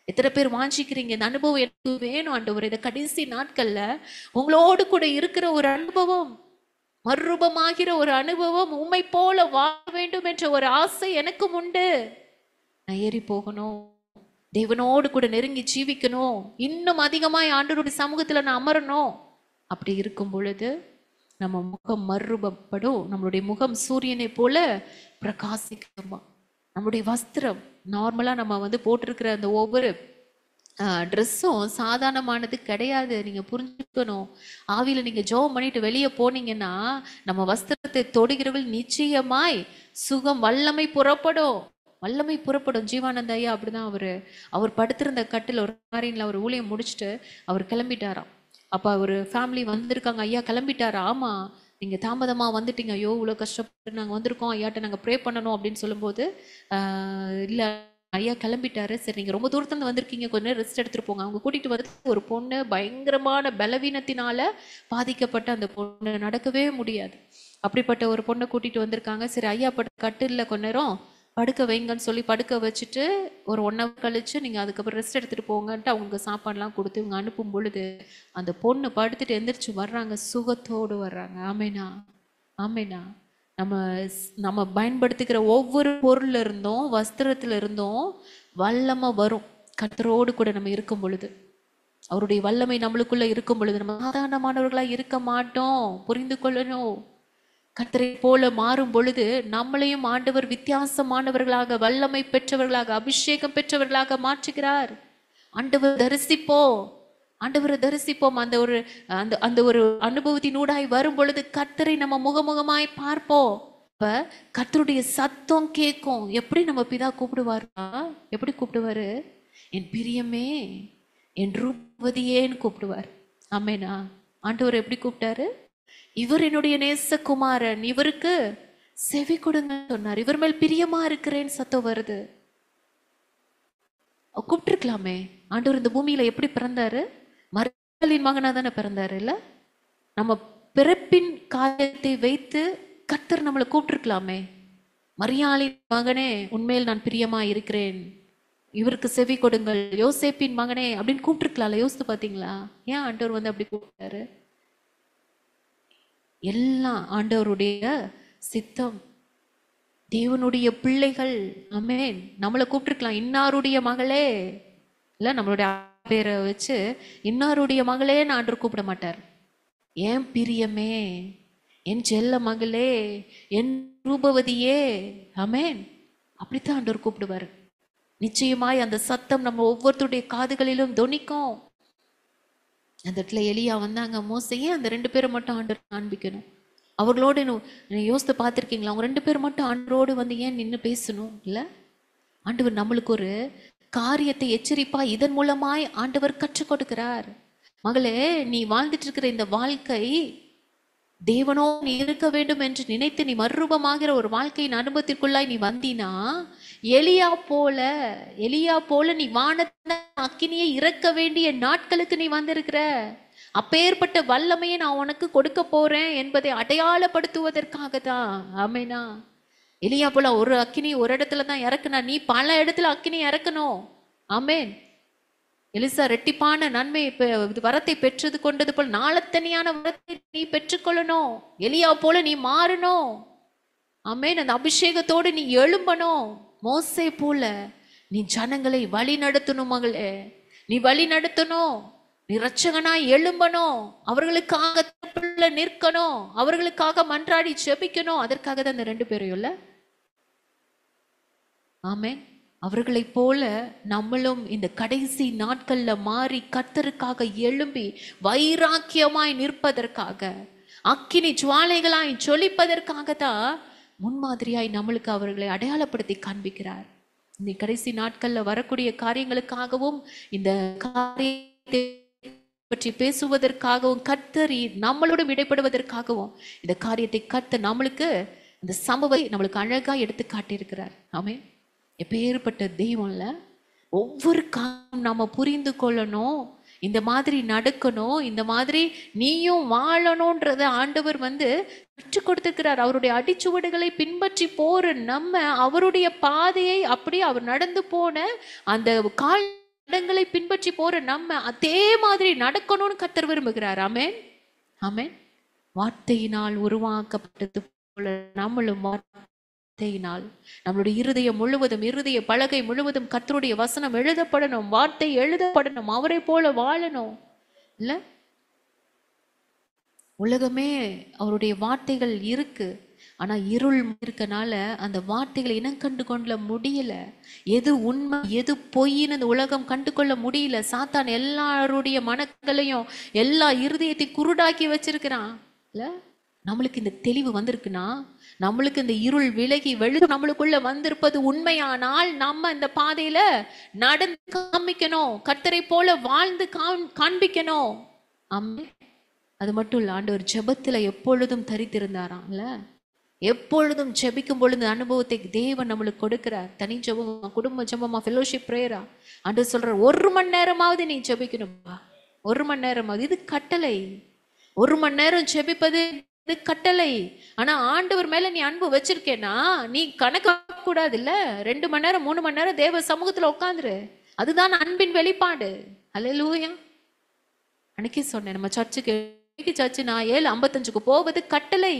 எத்தனை பேர் வாஞ்சிக்கிறீங்க, இந்த அனுபவம் எனக்கு வேணும் ஆண்டவர், இந்த கடைசி நாட்கள்ல உங்களோடு கூட இருக்கிற ஒரு அனுபவம், மறுரூபமாகிற ஒரு அனுபவம், உம்மை போல வாழ வேண்டும் என்ற ஒரு ஆசை எனக்கும் உண்டு. நான் ஏறி போகணும், தேவனோடு கூட நெருங்கி ஜீவிக்கணும், இன்னும் அதிகமாய் ஆண்டவருடைய சமூகத்துல நான் அமரணும். அப்படி இருக்கும் பொழுது நம்ம முகம் மறுரூபப்படும். நம்மளுடைய முகம் சூரியனை போல பிரகாசிக்குமா. நம்முடைய வஸ்திரம் நார்மலா நம்ம போட்டிருக்கிற அந்த ஒவ்வொரு ட்ரெஸ்ஸும் சாதாரணமானது கிடையாது. நீங்க புரிஞ்சுக்கணும். ஆவியில நீங்க ஜெபம் பண்ணிட்டு வெளியே போனீங்கன்னா நம்ம வஸ்திரத்தை தொடுகிறவர்கள் நிச்சயமாய் சுகம் வல்லமை புறப்படும், வல்லமை புறப்படும். ஜீவானந்த ஐயா அப்படிதான் அவர் படுத்திருந்த கட்டில் ஒரு காரியில் அவர் ஊழியம் முடிச்சுட்டு அவர் கிளம்பிட்டாராம். அப்போ அவர் ஃபேமிலி வந்திருக்காங்க, ஐயா கிளம்பிட்டாரா? ஆமா, நீங்கள் தாமதமாக வந்துட்டீங்க, ஐயோ இவ்வளோ கஷ்டப்பட்டு நாங்கள் வந்திருக்கோம், ஐயாட்ட நாங்கள் ப்ரே பண்ணணும் அப்படின்னு சொல்லும்போது, இல்லை ஐயா கிளம்பிட்டாரு, சரி நீங்கள் ரொம்ப தூரத்துலேருந்து வந்திருக்கீங்க, கொஞ்சம் நேரம் ரெஸ்ட் எடுத்துகிட்டு போங்க. அவங்க கூட்டிகிட்டு வந்து ஒரு பொண்ணு பயங்கரமான பலவீனத்தினால பாதிக்கப்பட்ட அந்த பொண்ணு நடக்கவே முடியாது, அப்படிப்பட்ட ஒரு பொண்ணை கூட்டிகிட்டு வந்திருக்காங்க. சரி ஐயா கட்டில் கொஞ்ச நேரம் படுக்க வைங்கன்னு சொல்லி படுக்க வச்சுட்டு ஒரு 1 hour கழிச்சு நீங்கள் அதுக்கப்புறம் ரெஸ்ட் எடுத்துகிட்டு போங்கன்ட்டு அவங்களுக்கு சாப்பாடுலாம் கொடுத்து இவங்க அனுப்பும் பொழுது அந்த பொண்ணு படுத்துட்டு எந்திரிச்சு வர்றாங்க, சுகத்தோடு வர்றாங்க. ஆமேனா? ஆமேனா? நம்ம பயன்படுத்துகிற ஒவ்வொரு பொருள்ல இருந்தும் வஸ்திரத்துல இருந்தும் வல்லமை வரும். கர்த்தரோடு கூட நம்ம இருக்கும் பொழுது, அவருடைய வல்லமை நம்மளுக்குள்ள இருக்கும் பொழுது நம்ம சாதாரணமானவர்களா இருக்க மாட்டோம். புரிந்து கொள்ளணும். கர்த்தரை போல மாறும் பொழுது நம்மளையும் ஆண்டவர் வித்தியாசமானவர்களாக, வல்லமை பெற்றவர்களாக, அபிஷேகம் பெற்றவர்களாக மாற்றுகிறார். ஆண்டவர் தரிசிப்போம், ஆண்டவரை தரிசிப்போம். அந்த ஒரு அனுபவத்தினூடாய் வரும் பொழுது கர்த்தரை நம்ம முகமுகமாய் பார்ப்போம். இப்ப கர்த்தருடைய சத்தம் கேட்கும். எப்படி நம்ம பிதா கூப்பிடுவாரா? எப்படி கூப்பிடுவாரு? என் பிரியமே, என் ரூபவதியேன்னு கூப்பிடுவார். ஆமேனா? ஆண்டவர் எப்படி கூப்பிட்டாரு? இவர் என்னுடைய நேசகுமாரன், இவருக்கு செவி கொடுங்க சொன்னார். இவர் மேல் பிரியமா இருக்கிறேன்னு சத்தம் வருது. கூப்பிட்டுருக்கலாமே. ஆண்டவர் இந்த பூமியில எப்படி பிறந்தாரு? மரியாளின் மகனா தானே பிறந்தாரு இல்ல? நம்ம பிறப்பின் காரியத்தை வைத்து கர்த்தர் நம்மளை கூப்பிட்டுருக்கலாமே. மரியாளின் மகனே, உண்மையில் நான் பிரியமா இருக்கிறேன், இவருக்கு செவி கொடுங்கள். யோசேப்பின் மகனே அப்படின்னு கூப்பிட்டுருக்கலாம்ல. யோசித்து பார்த்தீங்களா? ஏன் ஆண்டவர் அப்படி கூப்பிட்டாரு? எல்லாம் ஆண்டவருடைய சித்தம், தேவனுடைய பிள்ளைகள். ஆமென். நம்மளை கூப்பிட்டுருக்கலாம், இன்னாருடைய மகளே இல்ல, நம்மளுடைய பேரை வச்சு இன்னாருடைய மகளே ஆண்டவர் கூப்பிட மாட்டார். என் பிரியமே, என் செல்ல மகளே, என் ரூபவதியே. ஆமென். அப்படித்தான் ஆண்டவர் கூப்பிடுவார். நிச்சயமாய் அந்த சத்தம் நம்ம ஒவ்வொருத்தருடைய காதுகளிலும் தொனிக்கும். அந்த இடத்துல எலியா வந்தாங்க, மோசையே அந்த 2 பேரை மட்டும் ஆண்டவர் காண்பிக்கணும். அவர்களோடு யோசித்து பார்த்துருக்கீங்களா? அவங்க 2 பேர் மட்டும் ஆண்டவரோடு ஏன் நின்று பேசணும்? இல்லை, ஆண்டவர் நம்மளுக்கு ஒரு காரியத்தை எச்சரிப்பா இதன் மூலமாய் ஆண்டவர் கற்றுக் கொடுக்கிறார். மகளே, நீ வாழ்ந்துட்டு இருக்கிற இந்த வாழ்க்கை தேவனோ நீ இருக்க வேண்டும் என்று நினைத்து நீ மறுரூபமாகிற ஒரு வாழ்க்கையின் அனுபவத்திற்குள்ளாய் நீ வந்தீனா, எலியா போல நீ வானத்த அக்கினியை இறக்க வேண்டிய நாட்களுக்கு நீ வந்திருக்கிற. அப்பேற்பட்ட வல்லமையை நான் உனக்கு கொடுக்க போறேன் என்பதை அடையாளப்படுத்துவதற்காக தான். ஆமேனா? எலியா போல ஒரு அக்கினி ஒரு இடத்துல தான் இறக்குனா, நீ பல இடத்துல அக்கினி இறக்கணும். ஆமேன். எலிசா ரெட்டிப்பான நன்மை வரத்தை பெற்றது கொண்டது போல் நாளத்தனியான வரத்தை நீ பெற்றுக்கொள்ளணும். எலியா போல நீ மாறணும். ஆமென். அந்த அபிஷேகத்தோடு நீ எழும்பணும். மோசே போல நீ ஜனங்களை வழி நடத்தணும். மகளே, நீ வழி நடத்தணும். நீ இரட்சகனாய் எழும்பணும். அவர்களுக்காக நிற்கணும். அவர்களுக்காக மன்றாடி ஜெபிக்கணும். அதற்காக தான் இந்த 2 பேரையும் இல்ல. ஆமென். அவர்களை போல நம்மளும் இந்த கடைசி நாட்கள்ல மாறி கர்த்தருக்காக எழும்பி வைராக்கியமாய் நிற்பதற்காக, அக்கினி ஜுவாலைகளாய் ஜொலிப்பதற்காக தான் முன்மாதிரியாய் நம்மளுக்கு அவர்களை அடையாளப்படுத்தி காண்பிக்கிறார். இந்த கடைசி நாட்கள்ல வரக்கூடிய காரியங்களுக்காகவும் இந்த காரியத்தை பற்றி பேசுவதற்காகவும் கர்த்தர் நம்மளோட விடைபடுவதற்காகவும் இந்த காரியத்தை கர்த்தர் நம்மளுக்கு இந்த சம்பவத்தை நம்மளுக்கு அழகா எடுத்து காட்டியிருக்கிறார். ஆமென். எப்பேற்பட்ட தெய்வம்ல. ஒவ்வொரு காலம் நாம புரிந்து கொள்ளணும், இந்த மாதிரி நடக்கணும், இந்த மாதிரி நீயும் வாழணும்ன்றத ஆண்டவர் கற்றுக் கொடுத்திருக்கிறார். அவருடைய அடிச்சுவடுகளை பின்பற்றி போற நம்ம அவருடைய பாதையை அப்படியே அவர் நடந்து போன அந்த காலங்களை பின்பற்றி போற நம்ம அதே மாதிரி நடக்கணும்னு கர்த்தர் விரும்புகிறார். ஆமென். ஆமென். வார்த்தையினால் உருவாக்கப்பட்டது போல நம்மளும் வார்த்தையினால் நம்மளுடைய இருதயம் முழுவதும், இருதய பலகை முழுவதும் கர்த்தருடைய வசனம் எழுதப்படணும், வார்த்தை எழுதப்படணும், அவரை போல வாழணும். இல்ல, உலகமே அவருடைய வார்த்தைகள் இருக்கு, ஆனா இருள் இருக்கனால அந்த வார்த்தைகளை இனம் கண்டு கொள்ள முடியல. எது உண்மை எது பொய்ன்னு அந்த உலகம் கண்டு கொள்ள முடியல. சாத்தான் எல்லாருடைய மனங்களையும் எல்லா இருதயத்தையும் குருடாக்கி வச்சிருக்கிறான். இல்ல, நம்மளுக்கு இந்த தெளிவு வந்திருக்குன்னா, நம்மளுக்கு இந்த இருள் விலகி வெளி நம்மளுக்குள்ள வந்திருப்பது உண்மையானால் நம்ம இந்த பாதையில நடந்து காமிக்கணும், கர்த்தரை போல வாழ்ந்து காண்பிக்கணும். ஆமென். அது மட்டும் இல்ல, ஆண்டவர் ஜெபத்துல எப்பொழுதும் தரித்திருந்தாராம். இல்ல, எப்பொழுதும் ஜெபிக்கும் பொழுது அனுபவத்தை தேவன் நம்மளுக்கு கொடுக்கிறார். தனி ஜெபமா, குடும்ப ஜெபமா, ஃபெலோஷிப் பிரேயரா, ஆண்டவர் சொல்றார் 1 மணி நேரமாவது நீ ஜெபிக்கணும்பா. 1 மணி நேரமாவது. இது கட்டளை. 1 மணி நேரம் ஜெபிப்பது இது கட்டளை. ஆனா ஆண்டவர் மேல நீ அன்பு வச்சிருக்கேன்னா நீ கணக்கு கூடாது. இல்ல, 2 மணி நேரம் 3 மணி நேரம் தேவ சமூகத்துல உட்காந்துரு. அதுதான் அன்பின் வெளிப்பாடு. அல்லேலூயா. அன்னைக்கே சொன்னேன், நம்ம சர்ச்சு நான் 7:55 போவது கட்டளை.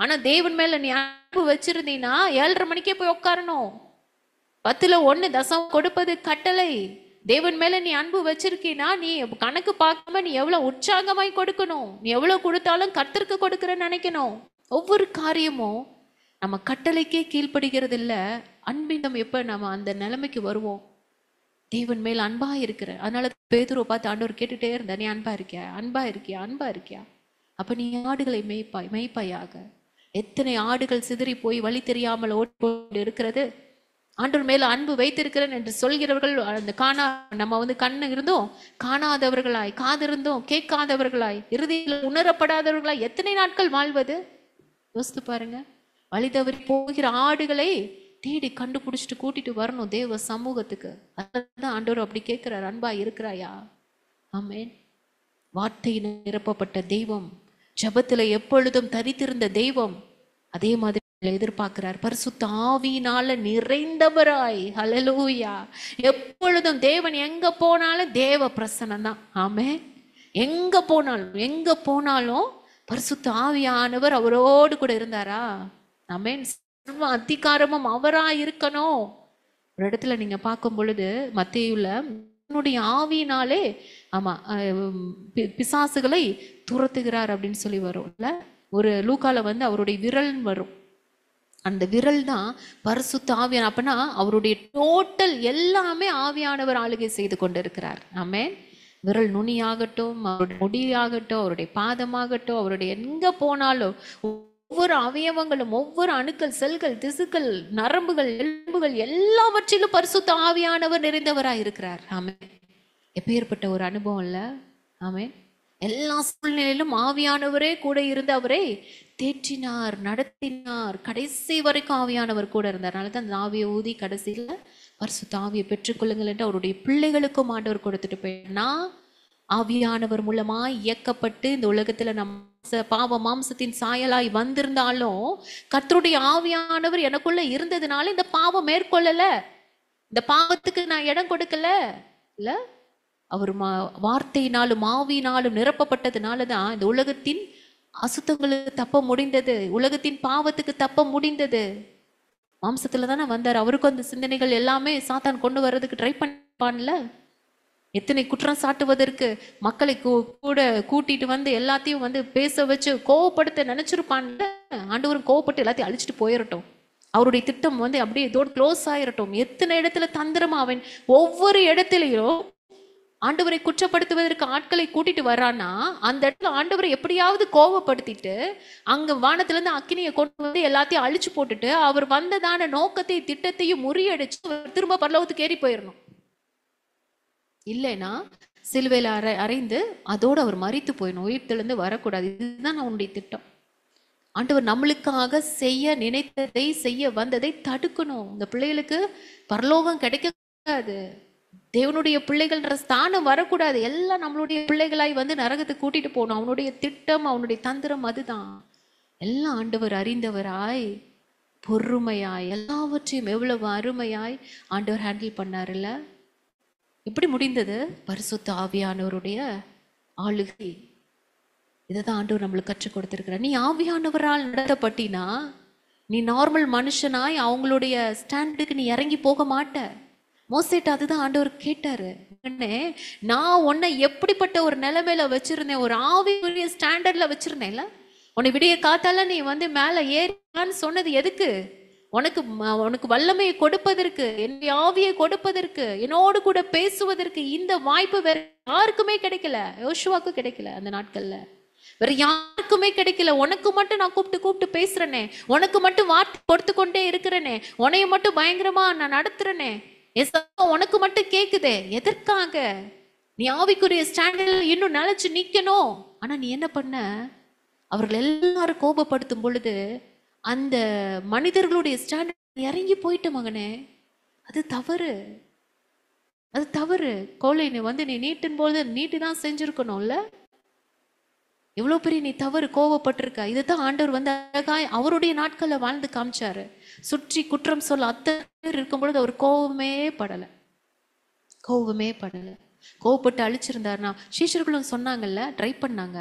ஆனா தேவன் மேல நீ அன்பு வச்சிருந்தீங்கன்னா 7:30 மணிக்கே போய் உட்காரணும். 10ல் 1 தசம் கொடுப்பது கட்டளை. தேவன் மேல நீ அன்பு வச்சிருக்கீன்னா நீ கணக்கு பார்க்காம நீ எவ்வளவு உற்சாகமாய் கொடுக்கணும். நீ எவ்வளவு கொடுத்தாலும் கர்த்தருக்கு கொடுக்கறன்னு நினைக்கணும். ஒவ்வொரு காரியமும் நம்ம கட்டளைக்கே கீழ்ப்படுகிறது இல்ல. அன்பினம் எப்ப நம்ம அந்த நிலைமைக்கு வருவோம், தேவன் மேல் அன்பா இருக்கிற. அதனால பேதுருவை பார்த்து ஆண்டவர் கேட்டுட்டே இருந்தா, நீ அன்பா இருக்கியா, அன்பா இருக்கியா, அன்பா இருக்கியா? அப்ப நீ ஆடுகளை மேய்ப்பாயாக. எத்தனை ஆடுகள் சிதறி போய் வழி தெரியாமல் ஓடிக்கொண்டு இருக்கிறது. ஆண்டவர் மேல அன்பு வைத்திருக்கிறேன் என்று சொல்கிறவர்கள் அந்த நம்ம கண்ணு இருந்தோம் காணாதவர்களாய், காது இருந்தோம் கேட்காதவர்களாய், இறுதியில் உணரப்படாதவர்களாய் எத்தனை நாட்கள் வாழ்வது? யோசித்து பாருங்க. வழி தவறி போகிற ஆடுகளை தேடி கண்டுபிடிச்சிட்டு கூட்டிட்டு வரணும் தேவ சமூகத்துக்கு. அதான் ஆண்டவர் அப்படி கேட்கிறார், அன்பா இருக்கிறாயா? ஆமென். வார்த்தையில் நிரப்பப்பட்ட தெய்வம், ஜெபத்துல எப்பொழுதும் தரித்திருந்த தெய்வம், அதே மாதிரி எதிர்பார்க்கிறார். பரிசுத்த ஆவியினால நிறைந்தவராய். ஹல்லேலூயா. எப்பொழுதும் தேவன் எங்க போனாலும் தேவ பிரசன்னம் தான். ஆமென். எங்க போனாலும் பரிசுத்த ஆவியானவர் அவரோடு கூட இருந்தாரா? ஆமென். சர்வ அதிகாரமும் அவரா இருக்கணும். ஒரு இடத்துல நீங்க பார்க்கும் பொழுது மத்தேயுல என்னுடைய ஆவியினாலே பிசாசுகளை துரத்துகிறார் அப்படின்னு சொல்லி வரும். இல்ல, ஒரு லூக்கால அவருடைய விரல் வரும். அந்த விரல் தான் பரிசுத்த ஆவியான. அப்பனா அவருடைய டோட்டல் எல்லாமே ஆவியானவர் ஆளுகை செய்து கொண்டிருக்கிறார். ஆமென். விரல் நுனியாகட்டும், அவருடைய முடியாகட்டும், அவருடைய பாதமாகட்டும், அவருடைய எங்க போனாலும் ஒவ்வொரு அவயவங்களும், ஒவ்வொரு அணுக்கள், செல்கள், திசுக்கள், நரம்புகள், எலும்புகள் எல்லாவற்றிலும் பரிசுத்த ஆவியானவர் நிறைந்தவராய் இருக்கிறார். ஆமென். எப்பேற்பட்ட ஒரு அனுபவம் இல்ல? ஆமென். எல்லா சூழ்நிலையிலும் ஆவியானவரே கூட இருந்து அவரை தேற்றினார், நடத்தினார். கடைசி வரைக்கும் ஆவியானவர் கூட இருந்தார். அதனால தான் அந்த ஆவியை ஊதி கடைசியில பரிசுத்த ஆவியை பெற்றுக்கொள்ளுங்கள் என்று அவருடைய பிள்ளைகளுக்கும் ஆண்டவர் கொடுத்துட்டு போயினா, ஆவியானவர் மூலமாய் இயக்கப்பட்டு இந்த உலகத்துல நம்ம பாவ மாம்சத்தின் சாயலாய் வந்திருந்தாலும் கர்த்தருடைய ஆவியானவர் எனக்குள்ள இருந்ததுனால இந்த பாவம் மேற்கொள்ளல, இந்த பாவத்துக்கு நான் இடம் கொடுக்கல. இல்ல, அவர் வார்த்தையினாலும் ஆவியினாலும் நிரப்பப்பட்டதுனாலதான் இந்த உலகத்தின் அசுத்தங்களுக்கு தப்ப முடிந்தது, உலகத்தின் பாவத்துக்கு தப்ப முடிந்தது. மாம்சத்துல தானே வந்தார். அவருக்கும் அந்த சிந்தனைகள் எல்லாமே சாத்தான் கொண்டு வர்றதுக்கு ட்ரை பண்ணல. எத்தனை குற்றம் சாட்டுவதற்கு மக்களை கூட கூட்டிட்டு எல்லாத்தையும் பேச வச்சு கோவப்படுத்த நினைச்சிருப்பான்ல. ஆண்டவரும் கோவப்பட்டு எல்லாத்தையும் அழிச்சிட்டு போயிடட்டும், அவருடைய திட்டம் அப்படியே இதோடு க்ளோஸ் ஆயிரட்டும். எத்தனை இடத்துல தந்திரமா அவன் ஒவ்வொரு இடத்துலையும் ஆண்டவரை குற்றப்படுத்துவதற்கு ஆட்களை கூட்டிட்டு வர்றான்னா, அந்த இடத்துல ஆண்டவரை எப்படியாவது கோபப்படுத்திட்டு அங்க வானத்துல இருந்து அக்கினியை கொண்டு வந்து எல்லாத்தையும் அழிச்சு போட்டுட்டு அவர் வந்ததான நோக்கத்தை திட்டத்தையும் முறியடிச்சு திரும்ப பரலோகத்துக்கு ஏறி போயிடணும். இல்லைன்னா சிலுவையில அறைந்து அதோடு அவர் மரித்து போயிடணும், உயிர்த்தெழுந்து வரக்கூடாது. இதுதான் அவனுடைய திட்டம். ஆண்டவர் நம்மளுக்காக செய்ய நினைத்ததை செய்ய வந்ததை தடுக்கணும். இந்த பிள்ளைகளுக்கு பரலோகம் கிடைக்காது, தேவனுடைய பிள்ளைகள்ன்ற ஸ்தானம் வரக்கூடாது. எல்லாம் நம்மளுடைய பிள்ளைகளாய் வந்து நரகத்துக்கு கூட்டிட்டு போகணும். அவனுடைய திட்டம், அவனுடைய தந்திரம் அதுதான். எல்லாம் ஆண்டவர் அறிந்தவராய் பொறுமையாய் எல்லாவற்றையும் எவ்வளவு அருமையாய் ஆண்டவர் ஹேண்டில் பண்ணாருல்ல. எப்படி முடிந்தது? பரிசுத்த ஆவியானவருடைய ஆளுகை. இதைதான் ஆண்டவர் நம்மளுக்கு கற்றுக் கொடுத்திருக்கிறார். நீ ஆவியானவரால் நடத்தப்பட்டினா நீ நார்மல் மனுஷனாய் அவங்களுடைய ஸ்டாண்டுக்கு நீ இறங்கி போக மாட்ட. மோசேட்ட அதுதான் ஆண்டவர் கேட்டாரு. நான் உன்னை எப்படிப்பட்ட ஒரு நிலைமையில வச்சிருந்தேன், ஒரு ஆவியுடைய ஸ்டாண்டர்ட்ல வச்சிருந்தேன்ல. உன்னை விடிய காத்தால நீ வந்து மேல ஏறினான்னு சொன்னது எதுக்கு? உனக்கு வல்லமையை கொடுப்பதற்கு, என்னுடைய ஆவியை கொடுப்பதற்கு, என்னோடு கூட பேசுவதற்கு. இந்த வாய்ப்பு வேற யாருக்குமே கிடைக்கல. யோசுவாக்கு கிடைக்கல, அந்த நாட்கள்ல வேற யாருக்குமே கிடைக்கல. உனக்கு மட்டும் நான் கூப்பிட்டு பேசுறேனே, உனக்கு மட்டும் வார்த்தை கொடுத்து கொண்டே இருக்கிறேனே, உன்னைய மட்டும் பயங்கரமா நான் நடத்துறேனே, உனக்கு மட்டும் கேக்குதே. எதற்காக? நீ ஆவிக்குரிய ஸ்டாண்டர்ட்ல இன்னும் நிலைச்சு நிக்கணும். ஆனா நீ என்ன பண்ண? அவர்கள் எல்லாரும் கோபப்படுத்தும் பொழுது அந்த மனிதர்களுடைய ஸ்டாண்டர்ட் இறங்கி போயிட்ட மகனே. அது தவறு, அது தவறு. கோலை நீ வந்து நீ நீட்டின் போது நீட்டி தான் செஞ்சிருக்கணும்ல. எவ்வளவு பெரிய நீ தவறு, கோவப்பட்டிருக்க. இதுதான் ஆண்டவர் வந்து அழகாய் அவருடைய நாட்கள்ல வாழ்ந்து காமிச்சாரு. சுற்றி குற்றம் சொல்ல அத்தனை பேர் இருக்கும் பொழுது அவர் கோபமே படலை. கோவப்பட்டு அழிச்சிருந்தாருன்னா சீஷர்களும் சொன்னாங்கல்ல, ட்ரை பண்ணாங்க.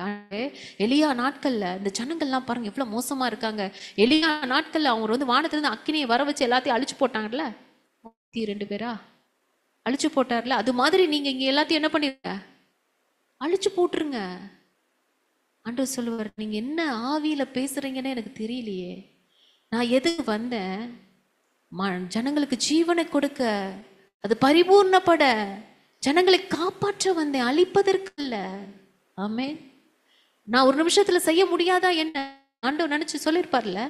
எலியா நாட்கள்ல இந்த ஜனங்கள்லாம் பாருங்க எவ்வளவு மோசமா இருக்காங்க. எலியா நாட்கள்ல அவங்க வந்து வானத்துல இருந்து அக்கினியை வர வச்சு எல்லாத்தையும் அழிச்சு போட்டாங்கல்ல. 2 பேரா அழிச்சு போட்டார்ல. அது மாதிரி நீங்க இங்க எல்லாத்தையும் என்ன பண்ணிருங்க? அழிச்சு போட்டுருங்க. ஆண்டவர் சொல்லுவார், நீங்க என்ன ஆவியில பேசுறீங்கன்னு எனக்கு தெரியலையே. நான் எதுக்கு வந்தேன்? ஜனங்களுக்கு ஜீவனை கொடுக்க, அது பரிபூர்ணப்பட, ஜனங்களை காப்பாற்ற வந்தேன், அழிப்பதற்கு இல்ல. ஆமே. நான் ஒரு நிமிஷத்துல செய்ய முடியாதா என்ன? ஆண்டவர் நினைச்சு சொல்லியிருப்பார்ல.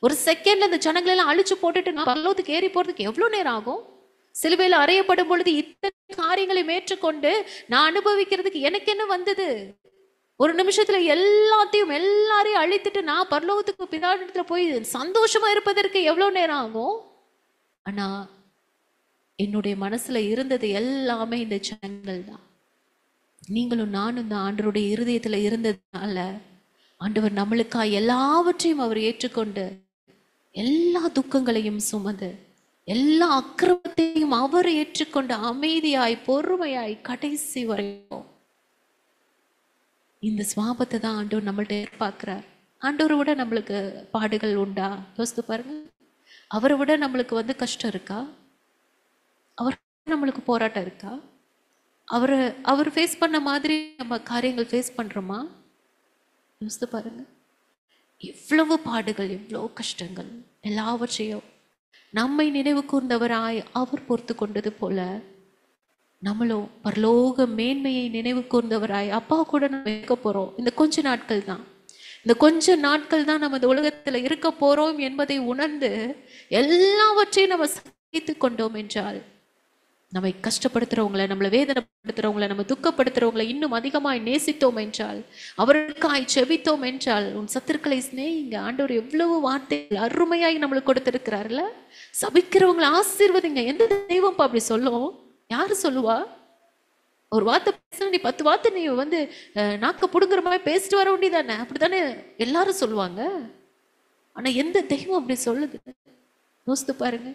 ஒரு செகண்ட்ல இந்த ஜனங்களை எல்லாம் அழிச்சு போட்டுட்டு நான் பரலோகத்துக்கு ஏறி போறதுக்கு எவ்வளவு நேரம் ஆகும்? சிலுவையில் அறையப்படும் பொழுது இத்தனை காரியங்களை ஏற்றுக்கொண்டு நான் அனுபவிக்கிறதுக்கு எனக்கு என்ன வந்தது? ஒரு நிமிஷத்துல எல்லாரையும் அழித்துட்டு நான் பரலோகத்துக்கு பிதாவிடத்துல போய் சந்தோஷமா இருப்பதற்கு எவ்வளவு நேரம் ஆகும்? ஆனா என்னுடைய மனசுல இருந்தது எல்லாமே இந்த ஜனங்கள் தான். நீங்களும் நானும் தான் ஆண்டவருடைய இருதயத்துல இருந்ததுனால ஆண்டவர் நம்மளுக்கா எல்லாவற்றையும் அவர் ஏற்றுக்கொண்டு எல்லா துக்கங்களையும் சுமந்து எல்லா அக்கிரமத்தையும் அவர் ஏற்றுக்கொண்டு அமைதியாய் பொறுமையாய் கடைசி வரைக்கும் இந்த சுவாபத்தை தான் ஆண்டவர் நம்மள்ட்ட எதிர்பார்க்கிறார். ஆண்டவரை விட நம்மளுக்கு பாடுகள் உண்டா? யோசித்து பாருங்க. அவரை விட நம்மளுக்கு வந்து கஷ்டம் இருக்கா? அவர் நம்மளுக்கு போராட்டம் இருக்கா? அவர் ஃபேஸ் பண்ண மாதிரி நம்ம காரியங்கள் ஃபேஸ் பண்றோமா? யோசித்து பாருங்க. எவ்வளவு பாடுகள், எவ்வளவு கஷ்டங்கள், எல்லாவற்றையும் நம்மை நினைவு கூர்ந்தவராய் அவர் பொறுத்து கொண்டது போல நம்மளும் பரலோக மேன்மையை நினைவு கூர்ந்தவராய் அப்பா கூட நம்ம இருக்க போறோம். இந்த கொஞ்ச நாட்கள் தான் நம்ம இந்த உலகத்துல இருக்க போறோம் என்பதை உணர்ந்து எல்லாவற்றையும் நம்ம சகித்து கொண்டோம் என்றால், நம்மை கஷ்டப்படுத்துறவங்களை, நம்மளை வேதனைப்படுத்துறவங்களை, நம்ம துக்கப்படுத்துறவங்களை இன்னும் அதிகமாய் நேசித்தோம் என்றால், அவர்களுக்காய் செபித்தோம் என்றால், உன் சத்துருக்களை சிநேகிங்க. ஆண்டவர் எவ்வளவு வார்த்தைகள் அருமையாய் நம்மளுக்கு கொடுத்திருக்கிறார்ல. சபிக்கிறவங்களை ஆசீர்வதிங்க. எந்த தெய்வம் அப்படி சொல்லும்? யாரு சொல்லுவா? ஒரு வார்த்தை பேச நீ 10 வார்த்தை நீ வந்து நாக்க புடுங்குற மாதிரி பேசிட்டு வர வேண்டியதானே? அப்படித்தானே எல்லாரும் சொல்லுவாங்க. ஆனா எந்த தெய்வம் அப்படி சொல்லுது? யோசித்து பாருங்க.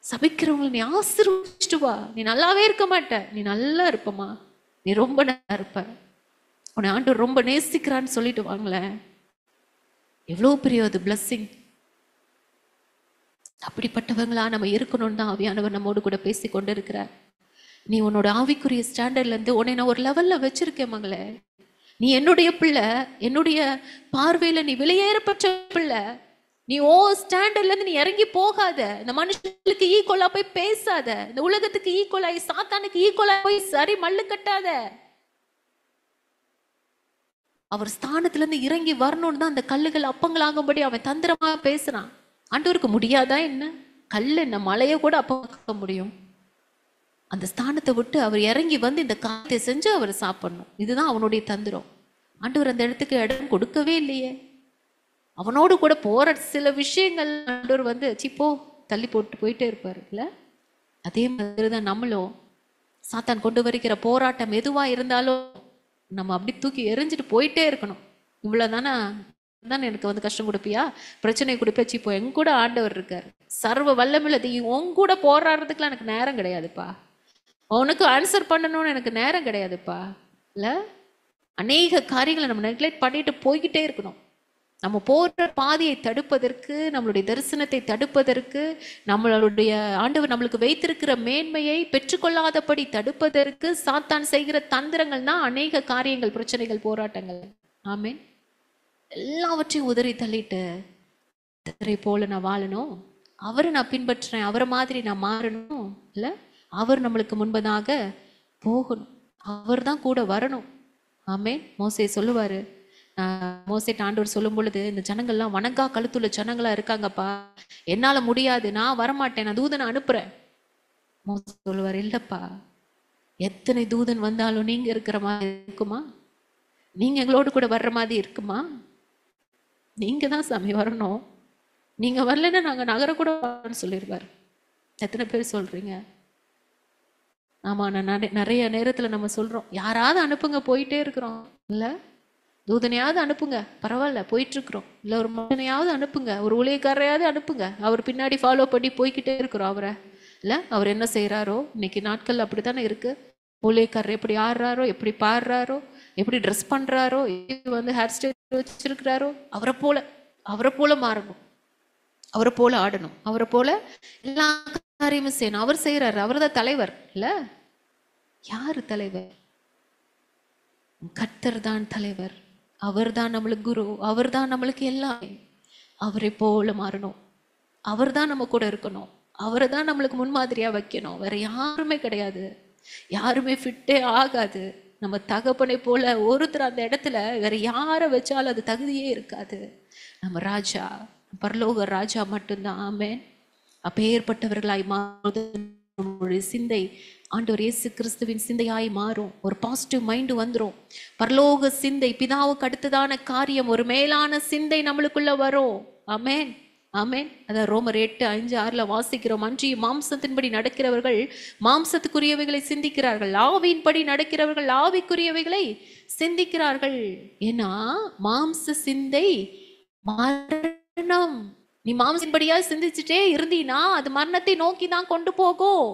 சபிக்கிறவங்களை நீ ஆசீர்வதிச்சுட்டு வா, நீ நல்லாவே இருக்க மாட்ட, நீ நல்லா இருப்பமா, நீ ரொம்ப நல்லா இருப்ப, உன்னை ஆண்டவர் ரொம்ப நேசிக்கிறான்னு சொல்லிட்டு வாங்களேன். எவ்வளவு பெரிய அது பிளஸ்ஸிங். அப்படிப்பட்டவங்களா நம்ம இருக்கணும்னு தான் ஆவியானவர் நம்மோடு கூட பேசி கொண்டு இருக்கிறார். நீ உன்னோட ஆவிக்குரிய ஸ்டாண்டர்ட்ல இருந்து உன்னை நான் ஒரு லெவல்ல வச்சிருக்கேன் மகளே. நீ என்னுடைய பிள்ளை, என்னுடைய பார்வையில நீ விலையேறப்பட்ட பிள்ளை. நீ ஸ்டாண்டர்ட்ல இருந்து நீ இறங்கி போகாத. இந்த மனுஷங்களுக்கு ஈக்குவலா போய் பேசாத. இந்த உலகத்துக்கு ஈக்குவலாய் சாத்தானுக்கு ஈக்குவலா போய் சரி மல்லு கட்டாத. அவர் ஸ்தானத்துல இருந்து இறங்கி வரணும்னு தான் அந்த கல்லுகள் அப்பங்களாகும்படி அவன் தந்திரமா பேசுறான். ஆண்டவருக்கு முடியாதா என்ன? கல்லு என்ன மலைய கூட அப்பக்க முடியும். அந்த ஸ்தானத்தை விட்டு அவர் இறங்கி வந்து இந்த காரியத்தை செஞ்சு அவர் சாப்பிடணும். இதுதான் அவனுடைய தந்திரம். ஆண்டவர் அந்த இடத்துக்கு இடம் கொடுக்கவே இல்லையே. அவனோடு கூட போற சில விஷயங்கள் ஆண்டவர் வந்து சிப்போ தள்ளி போட்டு போயிட்டே இருப்பாரு இல்ல. அதே மாதிரிதான் நம்மளும் சாத்தான் கொண்டு வருகிற போராட்டம் எதுவா இருந்தாலும் நம்ம அப்படி தூக்கி எரிஞ்சிட்டு போயிட்டே இருக்கணும். இவ்வளவுதானே எனக்கு வந்து கஷ்டம் கொடுப்பியா, பிரச்சனை கொடுப்பா, சிப்போ எங்க கூட ஆண்டவர் இருக்காரு, சர்வ வல்லமில்லது உன் கூட போராடுறதுக்குலாம் எனக்கு நேரம் கிடையாதுப்பா, உனக்கு ஆன்சர் பண்ணணும்னு எனக்கு நேரம் கிடையாதுப்பா. இல்ல அநேக காரியங்களை நம்ம நெக்லெக்ட் பண்ணிட்டு போய்கிட்டே இருக்கணும். நம்ம போற பாதையை தடுப்பதற்கு, நம்மளுடைய தரிசனத்தை தடுப்பதற்கு, நம்மளுடைய ஆண்டவர் நம்மளுக்கு வைத்திருக்கிற மேன்மையை பெற்றுக்கொள்ளாதபடி தடுப்பதற்கு சாத்தான் செய்கிற தந்திரங்கள் தான் அநேக காரியங்கள், பிரச்சனைகள், போராட்டங்கள். ஆமீன். எல்லாவற்றையும் உதறி தள்ளிட்டு போல நான் வாழணும், அவரை நான் பின்பற்றுறேன், அவரை மாதிரி நான் மாறணும் இல்ல, அவர் நம்மளுக்கு முன்பதாக போகணும், அவர் தான் கூட வரணும். ஆமீன். மோசே சொல்லுவாரு, மோசேட்ட ஆண்டவர் சொல்லும் பொழுது, இந்த ஜனங்கள்லாம் வணங்கா கழுத்துள்ள ஜனங்களா இருக்காங்கப்பா, என்னால முடியாது, நான் வரமாட்டேன், நான் தூதனை அனுப்புறேன். மோசே சொல்லுவார், இல்லப்பா, எத்தனை தூதன் வந்தாலும் நீங்க இருக்கிற மாதிரி இருக்குமா, நீங்க எங்களோடு கூட வர்ற மாதிரி இருக்குமா, நீங்க தான் சாமி வரணும், நீங்க வரலன்னா நாங்க நகர கூட சொல்லிடுவார். எத்தனை பேர் சொல்றீங்க? ஆமா, நான் நிறைய நேரத்துல நம்ம சொல்றோம், யாராவது அனுப்புங்க, போயிட்டே இருக்கிறோம் இல்ல, தூதனையாவது அனுப்புங்க, பரவாயில்ல போயிட்டு இருக்கிறோம், இல்ல ஒரு மகனையாவது அனுப்புங்க, ஒரு ஊழியக்காரையாவது அனுப்புங்க, அவர் பின்னாடி ஃபாலோ பண்ணி போய்கிட்டே இருக்கிறோம் அவரை இல்ல. அவர் என்ன செய்யறாரோ, இன்னைக்கு நாட்கள் அப்படித்தானே இருக்கு, ஊழியக்காரர் எப்படி ஆடுறாரோ, எப்படி பாடுறாரோ, எப்படி ட்ரெஸ் பண்றாரோ, வந்து ஹேர் ஸ்டைல் வச்சிருக்கிறாரோ, அவரை போல மாறணும், அவரை போல ஆடணும், அவரை போல எல்லா காரியமும் செய்யணும். அவர் செய்யறாரு, அவர் தான் தலைவர் இல்ல. யாரு தலைவர்? கர்த்தர் தான் தலைவர், அவர் தான் நம்மளுக்கு குரு, அவர் தான் நம்மளுக்கு எல்லாமே. அவரை போல மாறணும், அவர் தான் நம்ம கூட இருக்கணும், அவரை தான் நம்மளுக்கு முன்மாதிரியா வைக்கணும். வேற யாருமே கிடையாது, யாருமே ஃபிட்டே ஆகாது. நம்ம தகப்பனை போல ஒருத்தர் அந்த இடத்துல வேற யாரை வச்சாலும் அது தகுதியே இருக்காது. நம்ம ராஜா, பரலோக ராஜா மட்டும்தான். ஆமென். அப்பேற்பட்டவர்களாய் நம்முடைய சிந்தை ஆண்டவர் இயேசு கிறிஸ்துவின் சிந்தையாய் மாறும். ஒரு பாசிட்டிவ் மைண்டு வந்துடும். பரலோக சிந்தை, பிதாவுக்கு அடுத்ததான காரியம், ஒரு மேலான சிந்தை நம்மளுக்குள்ள வரும். ஆமென், ஆமென். அதான் ரோமர் 8:5-6 வாசிக்கிறோம். அன்றி மாம்சத்தின்படி நடக்கிறவர்கள் மாம்சத்துக்குரியவைகளை சிந்திக்கிறார்கள், ஆவியின்படி நடக்கிறவர்கள் ஆவிக்குரியவைகளை சிந்திக்கிறார்கள். ஏன்னா மாம்ச சிந்தை மரணம். நீ மாம்சத்தின்படியா சிந்திச்சுட்டே இருந்தீனா அது மரணத்தை நோக்கி தான் கொண்டு போகும்.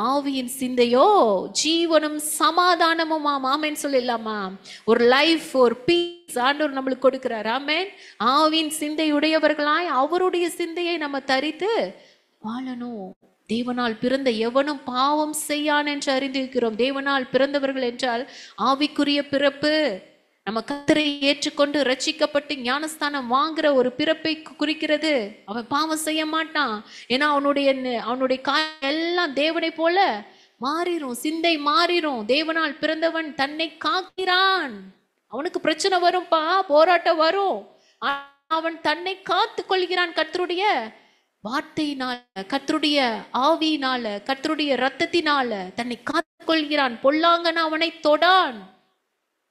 ஆவியின் சிந்தையோ ஜீவனும் சமாதானமும். ஆமென் சொல்லலாமா? ஒரு லைஃப், ஒரு பீஸ் ஆண்டவர் நம்மளுக்கு கொடுக்கிறார். ஆமென். ஆவியின் சிந்தை உடையவர்களாய் அவருடைய சிந்தையை நம்ம தரித்து வாழணும். தேவனால் பிறந்த எவனும் பாவம் செய்யான் என்று அறிந்திருக்கிறோம். தேவனால் பிறந்தவர்கள் என்றால் ஆவிக்குரிய பிறப்பு. நம்ம கர்த்தரை ஏற்றுக்கொண்டு ரட்சிக்கப்பட்டு ஞானஸ்தானம் வாங்குற ஒரு பிறப்பை குறிக்கிறது. அவன் பாவம் செய்ய மாட்டான். ஏன்னா அவனுடைய காயம் எல்லாம் தேவனை போல மாறிடும், சிந்தை மாறிடும். தேவனால் பிறந்தவன் தன்னை காக்கிறான். அவனுக்கு பிரச்சனை வரும்பா, போராட்டம் வரும், அவன் தன்னை காத்து கொள்கிறான். கர்த்தருடைய வார்த்தையினால, கர்த்தருடைய ஆவியினால, கர்த்தருடைய இரத்தத்தினால தன்னை காத்து கொள்கிறான். பொல்லாங்கன் அவனை தொடான்.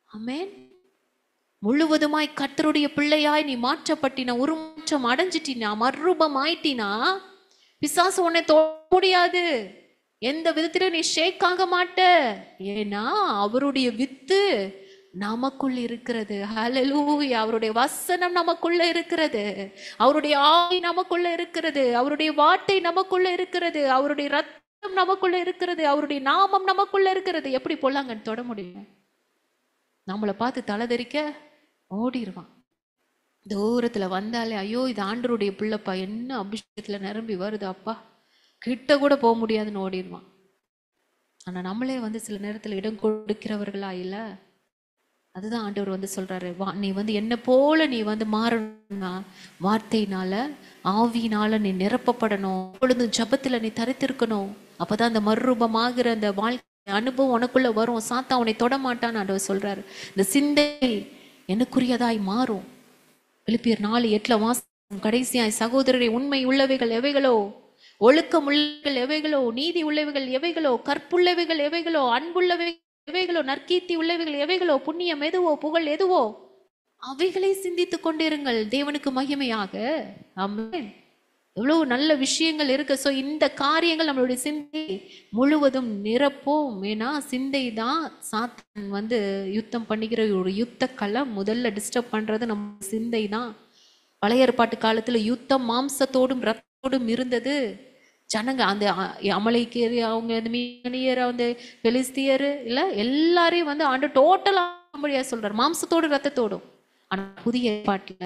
ஆமென். முழுவதுமாய் கர்த்தருடைய பிள்ளையாய் நீ மாற்றப்பட்டினா, உருமாற்றம் அடைஞ்சிட்டினா, மறுரூபம் ஆயிட்டினா, பிசாசு உன்னை தொட முடியாது. எந்த விதத்திலும் நீ ஷேக் ஆக மாட்ட. ஏன்னா அவருடைய வித்து நமக்குள் இருக்கிறது. ஹல்லேலூயா. அவருடைய வசனம் நமக்குள்ள இருக்கிறது, அவருடைய ஆவி நமக்குள்ள இருக்கிறது, அவருடைய வார்த்தை நமக்குள்ள இருக்கிறது, அவருடைய ரத்தம் நமக்குள்ள இருக்கிறது, அவருடைய நாமம் நமக்குள்ள இருக்கிறது. எப்படி பொல்லாங்கன்னு தொட முடியும்? நம்மளை பார்த்து தலைதறிக்க ஓடிடுவான். தூரத்துல வந்தாலே ஐயோ இது ஆண்டருடைய பிள்ளைப்பா, என்ன அபிஷேகத்துல நிரம்பி வருது அப்பா, கிட்ட கூட போக முடியாதுன்னு ஓடிடுவான். ஆனா நம்மளே வந்து சில நேரத்துல இடம் கொடுக்கிறவர்களா இல்ல, அதுதான் ஆண்டவர் வந்து சொல்றாரு, நீ வந்து என்ன போல நீ வந்து மாறணும்னா வார்த்தையினால ஆவியினால நீ நிரப்பப்படணும். பொழுது ஜபத்துல நீ தரித்திருக்கணும். அப்பதான் அந்த மறுரூபமாகிற அந்த வாழ்க்கை அனுபவம் உனக்குள்ள வரும். சாத்தான் உன்னை தொடமாட்டான்னு ஆண்டவர் சொல்றாரு. இந்த சிந்தை எனக்குரியதாய் மாறும். பிலிப்பியர் 4:8 வாசம் கடைசியாய், சகோதரரை உண்மை உள்ளவைகள் எவைகளோ, ஒழுக்கம் உள்ளவைகள் எவைகளோ, நீதி உள்ளவைகள் எவைகளோ, கற்புள்ளவைகள் எவைகளோ, அன்புள்ளவை எவைகளோ, நற்கீர்த்தி உள்ளவைகள் எவைகளோ, புண்ணியம் எதுவோ, புகழ் எதுவோ, அவைகளை சிந்தித்துக் கொண்டிருங்கள், தேவனுக்கு மகிமையாக. ஆமென். எவ்வளவு நல்ல விஷயங்கள் இருக்கு. ஸோ இந்த காரியங்கள் நம்மளுடைய சிந்தை முழுவதும் நிரப்பும். ஏன்னா சிந்தை தான் சாத்தான் வந்து யுத்தம் பண்ணிக்கிற ஒரு யுத்த களம். முதல்ல டிஸ்டர்ப் பண்றது நம்ம சிந்தை தான். பழைய ஏற்பாட்டு காலத்துல யுத்தம் மாம்சத்தோடும் ரத்தத்தோடும் இருந்தது. ஜனங்க அந்த அமலேக்கியர், அவங்க அந்த மீனியர், அந்த பெலிஸ்தியர் இல்ல எல்லாரையும் வந்து ஆண்டு டோட்டலா சொல்றாரு, மாம்சத்தோடு ரத்தத்தோடும். ஆனா புதிய ஏற்பாட்டுல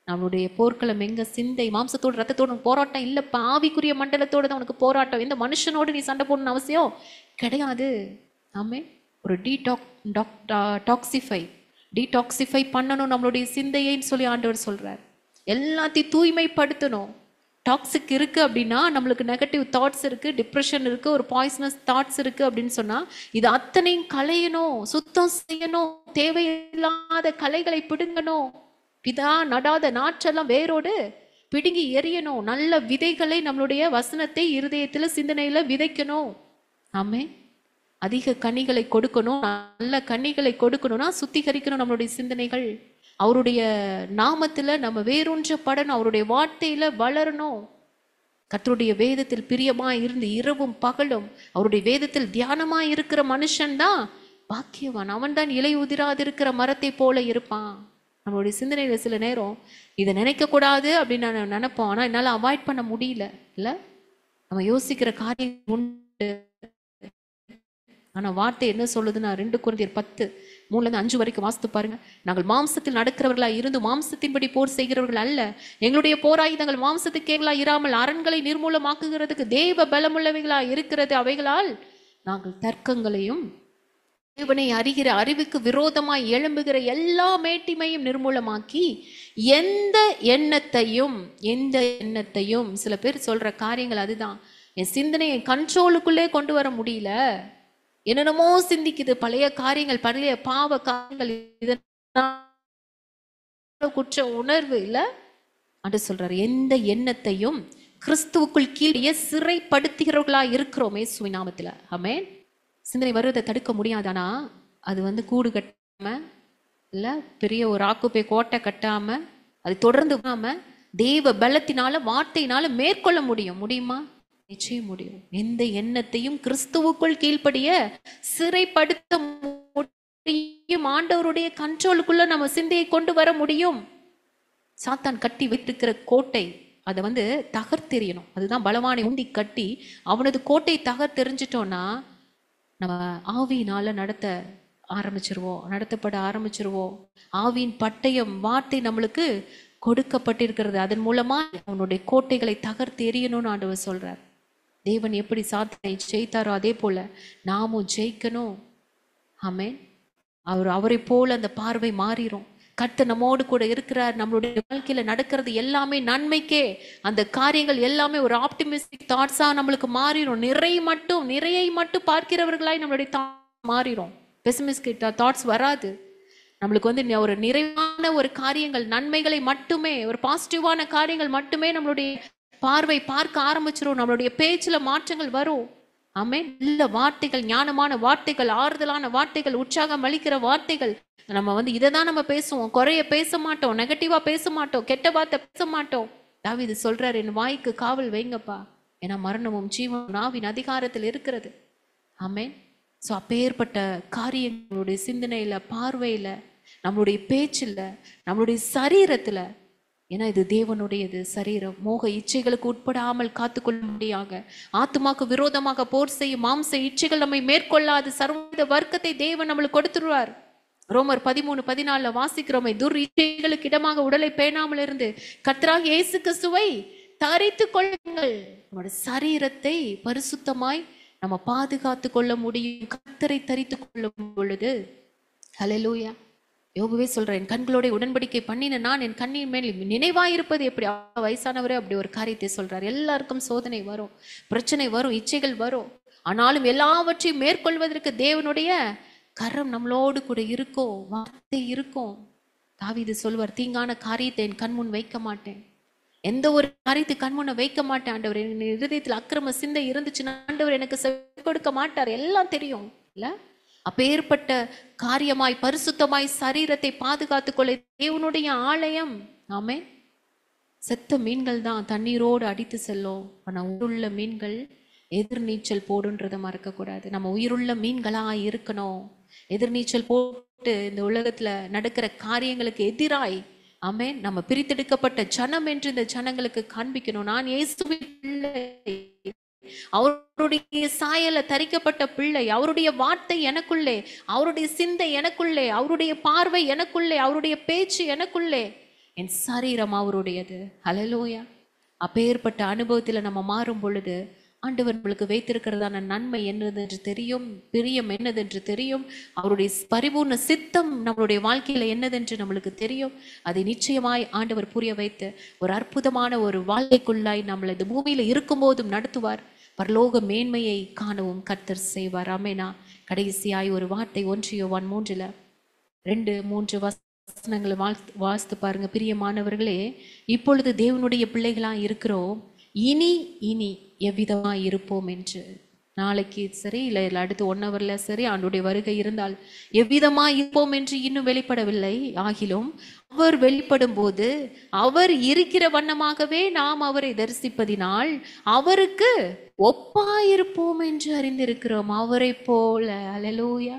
நம்மளுடைய போர்க்களம் எங்க? சிந்தை. மாம்சத்தோடு ரத்தத்தோடு போராட்டம் இல்லப்பா, ஆவிக்குரிய மண்டலத்தோடு தான் உனக்கு போராட்டம். எந்த மனுஷனோடு நீ சண்டை போடணும்னு அவசியம் கிடையாது. ஆமே. ஒரு டீடாக்சிஃபை பண்ணணும் நம்மளுடைய சிந்தையைன்னு சொல்லி ஆண்டவர் சொல்றார். எல்லாத்தையும் தூய்மைப்படுத்தணும். டாக்ஸிக் இருக்கு அப்படின்னா, நம்மளுக்கு நெகட்டிவ் தாட்ஸ் இருக்கு, டிப்ரெஷன் இருக்கு, ஒரு பாய்சனஸ் தாட்ஸ் இருக்கு அப்படின்னு சொன்னா, இது அத்தனையும் களையணும், சுத்தம் செய்யணும், தேவையில்லாத களைகளை பிடுங்கணும். பிதா நடாத நாற்றெல்லாம் வேரோடு பிடுங்கி எறியணும். நல்ல விதைகளை, நம்மளுடைய வசனத்தை இருதயத்துல சிந்தனையில விதைக்கணும். ஆமே. அதிக கனிகளை கொடுக்கணும். நல்ல கனிகளை கொடுக்கணும்னா சுத்திகரிக்கணும் நம்மளுடைய சிந்தனைகள். அவருடைய நாமத்துல நம்ம வேரூன்றப்படணும். அவருடைய வார்த்தையில வளரணும். கர்த்தருடைய வேதத்தில் பிரியமா இருந்து இரவும் பகலும் அவருடைய வேதத்தில் தியானமா இருக்கிற மனுஷன் தான் பாக்கியவான். அவன் தான் இலை உதிராதிருக்கிற மரத்தை போல இருப்பான். நம்மளுடைய சிந்தனையில சில நேரம் இதை நினைக்க கூடாது அப்படின்னு நான் நினைப்போம். ஆனா என்னால அவாய்ட் பண்ண முடியல. இல்ல, நம்ம யோசிக்கிற காரியம் உண்டு. ஆனா வார்த்தை என்ன சொல்லுதுன்னா, 2 கொரிந்தியர் 10:3-5 வரைக்கும் வாசித்து பாருங்க. நாங்கள் மாம்சத்தில் நடக்கிறவர்களா இருந்து மாம்சத்தின்படி போர் செய்கிறவர்கள் அல்ல. எங்களுடைய போராயுதங்கள் மாம்சத்துக்கேவலா இராமல் அரண்களை நிர்மூலமாக்குகிறதுக்கு தேவ பலமுள்ளவைகளா இருக்கிறது. அவைகளால் நாங்கள் தர்க்கங்களையும் தேவனை அறிகிற அறிவுக்கு விரோதமாய் எழும்புகிற எல்லா மேட்டிமையும் நிர்மூலமாக்கி எந்த எண்ணத்தையும் சில பேர் சொல்ற காரியங்கள் அதுதான். என் சிந்தனையை கண்ட்ரோலுக்குள்ளே கொண்டு வர முடியல, என்னென்னமோ சிந்திக்குது, பழைய காரியங்கள், பழைய பாவ காரியங்கள், குற்ற உணர்வு இல்ல. அது சொல்றாரு, எந்த எண்ணத்தையும் கிறிஸ்துவுக்குள் கீழே சிறைப்படுத்துகிறவர்களா இருக்கிறோம் இயேசுவின் நாமத்துல. ஆமென். சிந்தனை வருவதை தடுக்க முடியாதானா? அது வந்து கூடு கட்டாம இல்ல, பெரிய ஒரு ஆக்குப்பை கோட்டை கட்டாம, அது தொடர்ந்து தேவ பலத்தினால வார்த்தையினால மேற்கொள்ள முடியுமா? நிச்சயம் முடியும். எந்த எண்ணத்தையும் கிறிஸ்துவுக்குள் கீழ்ப்படிய சிறைப்படுத்த முடியும். ஆண்டவருடைய கண்ட்ரோலுக்குள்ள நம்ம சிந்தையை கொண்டு வர முடியும். சாத்தான் கட்டி வைத்திருக்கிற கோட்டை அதை வந்து தகர்த்தெறியணும். அதுதான் பலவானை உண்டி கட்டி அவனது கோட்டை தகர்த்தெறிஞ்சிட்டோம்னா நம்ம ஆவியினால நடத்தப்பட ஆரம்பிச்சிருவோம். ஆவியின் பட்டயம் வார்த்தை நம்மளுக்கு கொடுக்கப்பட்டிருக்கிறது. அதன் மூலமா அவனுடைய கோட்டைகளை தகர்த்து எறியணும்னு ஆண்டவர் சொல்றார். தேவன் எப்படி சாத்தானை ஜெயித்தாரோ அதே போல நாமும் ஜெயிக்கணும். ஆமென். அவரை போல அந்த பார்வை மாறிடும். கர்த்தர் நம்மோடு கூட இருக்கிறார். நம்மளுடைய வாழ்க்கையில நடக்கிறது எல்லாமே நன்மைக்கே. அந்த காரியங்கள் எல்லாமே ஒரு ஆப்டிமிஸ்டிக் தாட்ஸா நம்மளுக்கு மாறிடும். நிறையை மட்டும் பார்க்கிறவர்களாய் நம்மளுடைய மாறிடும். பெசிமிஸ்டிக் தாட்ஸ் வராது. நம்மளுக்கு வந்து ஒரு நிறைவான ஒரு காரியங்கள், நன்மைகளை மட்டுமே, ஒரு பாசிட்டிவான காரியங்கள் மட்டுமே நம்மளுடைய பார்வை பார்க்க ஆரம்பிச்சிரும். நம்மளுடைய பேச்சுல மாற்றங்கள் வரும். ஆமென். நல்ல வார்த்தைகள், ஞானமான வார்த்தைகள், ஆறுதலான வார்த்தைகள், உற்சாகம் அளிக்கிற வார்த்தைகள். நம்ம வந்து இதை தான் நம்ம பேசுவோம். குறைய பேச மாட்டோம், நெகட்டிவா பேச மாட்டோம், கெட்ட வார்த்தை பேச மாட்டோம். தாவீது சொல்றாரு, என் வாய்க்கு காவல் வைங்கப்பா, ஏன்னா மரணமும் ஜீவனும் நாவின் அதிகாரத்தில் இருக்கிறது. ஆமென். ஸோ அப்பேற்பட்ட காரியங்களுடைய சிந்தனையில, பார்வையில, நம்மளுடைய பேச்சில், நம்மளுடைய சரீரத்துல, ஏன்னா இது தேவனுடையது சரீரம், மோக இச்சைகளுக்கு உட்படாமல் காத்துக்கொள்ள முடியாத, ஆத்துமாக்கு விரோதமாக போர் செய்யும் மாம்ச இச்சைகள் நம்மை மேற்கொள்ளாது சர்வ வர்க்கத்தை தேவன் நம்மளுக்கு கொடுத்துருவார். ரோமர் 13:14 வாசிக்கிறோமே, துர் இச்சைகளுக்கு இடமாக உடலை பேணாமல் இருந்து கர்த்தராகிய இயேசு கிறிஸ்துவை தரித்துக் கொள்ளுங்கள். நம்முடைய சரீரத்தை பரிசுத்தமாய் நம்ம பாதுகாத்து கொள்ள முடியும். கர்த்தரை தரித்துக் கொள்ளும் பொழுது ஹல்லேலூயா. யோபுவே சொல்றேன், கண்களோட உடன்படிக்கை பண்ணின நான் என் கண்ணின் மேல் நினைவாயிருப்பது எப்படி. வயசானவரே அப்படி ஒரு காரியத்தை சொல்றார். எல்லாருக்கும் சோதனை வரும், பிரச்சனை வரும், இச்சைகள் வரும். ஆனாலும் எல்லாவற்றையும் மேற்கொள்வதற்கு தேவனுடைய கரம் நம்மளோடு கூட இருக்கும், வார்த்தை இருக்கும். தாவீது சொல்வார், தீங்கான காரியத்தை என் கண்முன் வைக்க மாட்டேன், எந்த ஒரு காரியத்தை கண்முன்ன வைக்க மாட்டேன் ஆண்டவர். என் இருதயத்தில் அக்கிரம சிந்தை இருந்துச்சுன்னா ஆண்டவர் எனக்கு செவி கொடுக்க மாட்டார். எல்லாம் தெரியும் இல்ல. அப்பேற்பட்ட காரியமாய் பரிசுத்தமாய் சரீரத்தை பாதுகாத்துக் கொள்ள தேவனுடைய ஆலயம். ஆமே. செத்த மீன்கள் தான் தண்ணீரோடு அடித்து செல்லும். ஆனா உயிருள்ள மீன்கள் எதிர்நீச்சல் போடுன்றதை மறக்கக்கூடாது. நம்ம உயிருள்ள மீன்களா இருக்கணும். எதிர்நீச்சல் போட்டு இந்த உலகத்துல நடக்கிற காரியங்களுக்கு எதிராய், ஆமென், நம்ம பிரித்தெடுக்கப்பட்ட ஜனம் என்று இந்த ஜனங்களுக்கு காண்பிக்கணும். நான் இயேசுவின் பிள்ளை, அவருடைய சாயல தரிக்கப்பட்ட பிள்ளை, அவருடைய வார்த்தை எனக்குள்ளே, அவருடைய சிந்தை எனக்குள்ளே, அவருடைய பார்வை எனக்குள்ளே, அவருடைய பேச்சு எனக்குள்ளே, என் சரீரம் அவருடையது. ஹல்லேலூயா. அப்பேற்பட்ட அனுபவத்தில் நம்ம மாறும் பொழுது ஆண்டவர் நம்மளுக்கு வைத்திருக்கிறதான நன்மை என்னதென்று தெரியும், பிரியம் என்னதென்று தெரியும், அவருடைய பரிபூர்ண சித்தம் நம்மளுடைய வாழ்க்கையில என்னதென்று நம்மளுக்கு தெரியும். அதை நிச்சயமாய் ஆண்டவர் புரிய வைத்து ஒரு அற்புதமான ஒரு வாழ்க்கைக்குள்ளாய் நம்மளை இந்த பூமியில இருக்கும் போதும் நடத்துவார். பரலோக மேன்மையை காணவும் கர்த்தர் செய்வார். ஆமெனா. கடைசியாய் ஒரு வார்த்தை 1 யோவான் 3:2-3 வசனங்களை வாசித்து பாருங்க. பிரியமானவர்களே, இப்பொழுது தேவனுடைய பிள்ளைகளா இருக்கிறோம், இனி இனி எவ்விதமா இருப்போம் என்று. நாளைக்கு சரி இல்லை அடுத்து 1 ஹவர்ல சரி ஆண்டுடைய வருகை இருந்தால் எவ்விதமா இருப்போம் என்று இன்னும் வெளிப்படவில்லை. ஆகிலும் அவர் வெளிப்படும் போது அவர் இருக்கிற வண்ணமாகவே நாம் அவரை தரிசிப்பதினால் அவருக்கு ஒப்பாயிருப்போம் என்று அறிந்திருக்கிறோம். அவரை போல, அல்லேலூயா,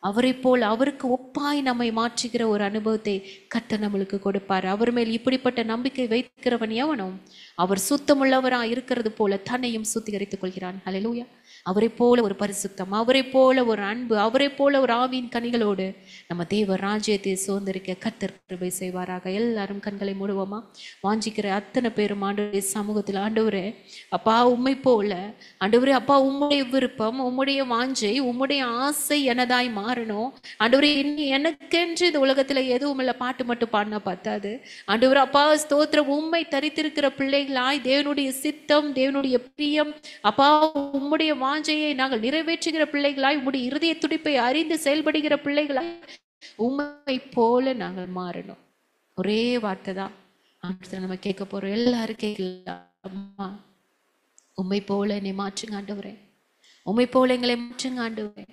அவரை போல் அவருக்கு ஒப்பாய் நம்மை மாற்றுகிற ஒரு அனுபவத்தை கர்த்தர் நம்மளுக்கு கொடுப்பார். அவர் மேல் இப்படிப்பட்ட நம்பிக்கை வைக்கிறவன் எவனும் அவர் சுத்தமுள்ளவராய் இருக்கிறது போல தன்னையும் சுத்திகரித்துக் கொள்கிறான். ஹல்லேலூயா. அவரை போல ஒரு பரிசுத்தம், அவரை போல ஒரு அன்பு, அவரை போல ஒரு ஆவியின் கனிகளோடு நம்ம தேவ ராஜ்யத்தை சுதந்திரிக்க கர்த்தர் கிருபை செய்வாராக. எல்லாரும் கண்களை மூடுவோமா? வாஞ்சிக்கிற அத்தனை பேரும் ஆண்டவரே சமூகத்தில், ஆண்டவரே அப்பா உம்மை போல, ஆண்டவரே அப்பா உம்முடைய விருப்பம், உம்முடைய வாஞ்சை, உம்முடைய ஆசை எனதாய் மாறணும். ஆண்டவரே எனக்கென்று இந்த உலகத்துல எதுவும் இல்லை, பாட்டு மட்டும் பாடினா பார்த்தாது. ஆண்டவரே அப்பா ஸ்தோத்திரம், உம்மை தரித்திருக்கிற பிள்ளைகளாய் தேவனுடைய சித்தம், தேவனுடைய பிரியம், அப்பா உம்முடைய வாஞ்சையை நாங்கள் நிறைவேற்றுகிற பிள்ளைகளாய், உம்முடைய இருதய துடிப்பை அறிந்து செயல்படுகிற பிள்ளைகளாய் உம்மை போல நாங்கள் மாறணும். ஒரே வார்த்தை தான் நம்ம கேட்க போறோம். எல்லாரும் கேட்கலாமா? உம்மை போல என்னை மாற்றுங்க ஆண்டவரே, உம்மை போல எங்களை மாற்றுங்க ஆண்டவரே,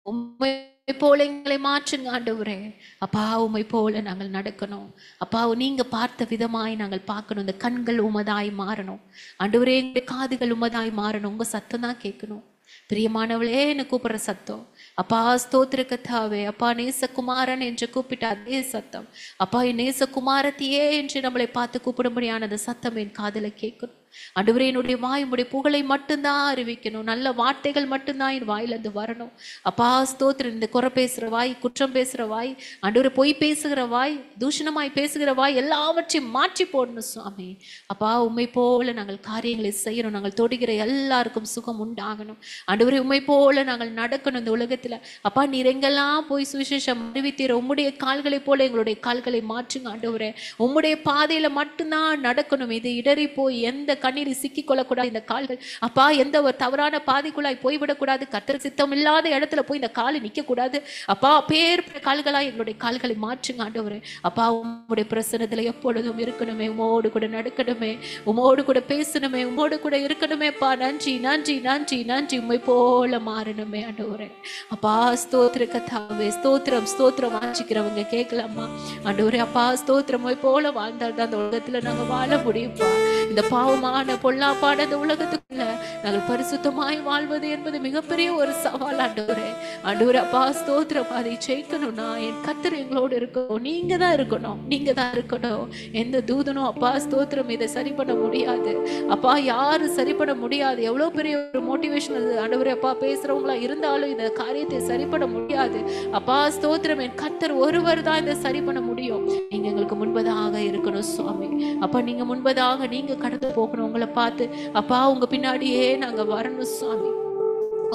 உம்மை போல எங்களை மாற்றுங்க ஆண்டவரே. அப்பா உம்மை போல நாங்கள் நடக்கணும். அப்பா நீங்க பார்த்த விதமாய் நாங்கள் பார்க்கணும். இந்த கண்கள் உமதாய் மாறணும் ஆண்டவரே, எங்களுடைய காதுகள் உமதாய் மாறணும். உங்க சத்தம் தான் கேட்கணும். பிரியமானவளே என்ன கூப்பிடுற சத்தம், அப்பா ஸ்தோத்திர கர்த்தாவே, அப்பா நேசகுமாரன் என்று கூப்பிட்ட அதே சத்தம், அப்பா என் நேசகுமாரத்தியே என்று நம்மளை பார்த்து கூப்பிடும்படியான அந்த சத்தம் என் காதுல கேட்கணும். ஆண்டவரே என்னுடைய வாய் உம்முடைய புகழை மட்டும்தான் அறிவிக்கணும். நல்ல வார்த்தைகள் மட்டும்தான் என் வாயிலிருந்து வரணும். அப்பா ஸ்தோத்திரம், இந்த குறை பேசுற வாய், குற்றம் பேசுற வாய், ஆண்டவரே பொய் பேசுகிற வாய், தூஷணமாய் பேசுகிற வாய் எல்லாவற்றையும் மாற்றி போடணும் சுவாமி. அப்பா உம்மை போல நாங்கள் காரியங்களை செய்யணும். நாங்கள் தொடுகிற எல்லாருக்கும் சுகம் உண்டாகணும். ஆண்டவரே உம்மை போல நாங்கள் நடக்கணும் இந்த உலகத்துல. அப்பா நீர் எங்கெல்லாம் போய் சுவிசேஷம் அறிவித்தீர, உம்முடைய கால்களை போல எங்களுடைய கால்களை மாற்றுங்க ஆண்டவரே. உம்முடைய பாதையில மட்டும்தான் நடக்கணும். இது இடறி போய் எந்த கண்ணீரை சிக்கிக் கொள்ளக்கூடாது இந்த கால்கள். அப்பா எந்த ஒரு தவறான பாதைக்குள்ளாய் போய்விடக்கூடாது. கர்த்தர் சித்தம் இல்லாத இடத்துல போய் இந்த காலை நிக்க கூடாது. அப்பா பேர்பட்ட கால்களாய் எங்களுடைய கால்களை மாற்றுங்க ஆண்டவரே. அப்பா உம்முடைய பிரசன்னத்துல எப்பொழுதும் இருக்கணுமே, உமோடு கூட நடக்கணுமே, உமோடு கூட பேசணுமே, உமோடு கூட இருக்கணுமே. அப்பா நன்றி நன்றி நன்றி நன்றி. உம்மை போல மாறணுமே ஆண்டவரே. அப்பா ஸ்தோத்திர கர்த்தாவே, ஸ்தோத்திரம் ஸ்தோத்திரம். வாஞ்சிக்கிறவங்க கேட்கலாமா ஆண்டவரே? அப்பா ஸ்தோத்திரம், உம்மை போல வாழ்ந்தால்தான் அந்த உலகத்துல நாங்க வாழ முடியும்ப்பா. இந்த பாவமான பொல்லாப்பான இந்த உலகத்துக்குள்ள நாங்கள் பரிசுத்தமாய் வாழ்வது என்பது மிகப்பெரிய ஒரு சவால் ஆண்டவரே. ஆண்டவரே அப்பா ஸ்தோத்திரம், அதை ஜெயிக்கணும்னா என் கர்த்தர் எங்களோடு இருக்கணும். நீங்க தான் இருக்கணும், நீங்க தான் இருக்கணும். எந்த தூதனும் அப்பா ஸ்தோத்திரம் இதை சரி பண்ண முடியாது. அப்பா யாரும் சரி பண்ண முடியாது. எவ்வளவு பெரிய ஒரு மோட்டிவேஷனல் ஆண்டவரே அப்பா பேசுறவங்களா இருந்தாலும் இந்த காரியத்தை சரி பண்ண முடியாது. அப்பா ஸ்தோத்திரம், என் கர்த்தர் ஒருவர் தான் இதை சரி பண்ண முடியும். நீங்க எங்களுக்கு முன்பதாக இருக்கணும் சுவாமி. அப்பா நீங்க முன்பதாக நீங்க கடந்து போகணும். உங்களை பார்த்து அப்பா உங்க பின்னாடியே நாங்க வரணும் சுவாமி.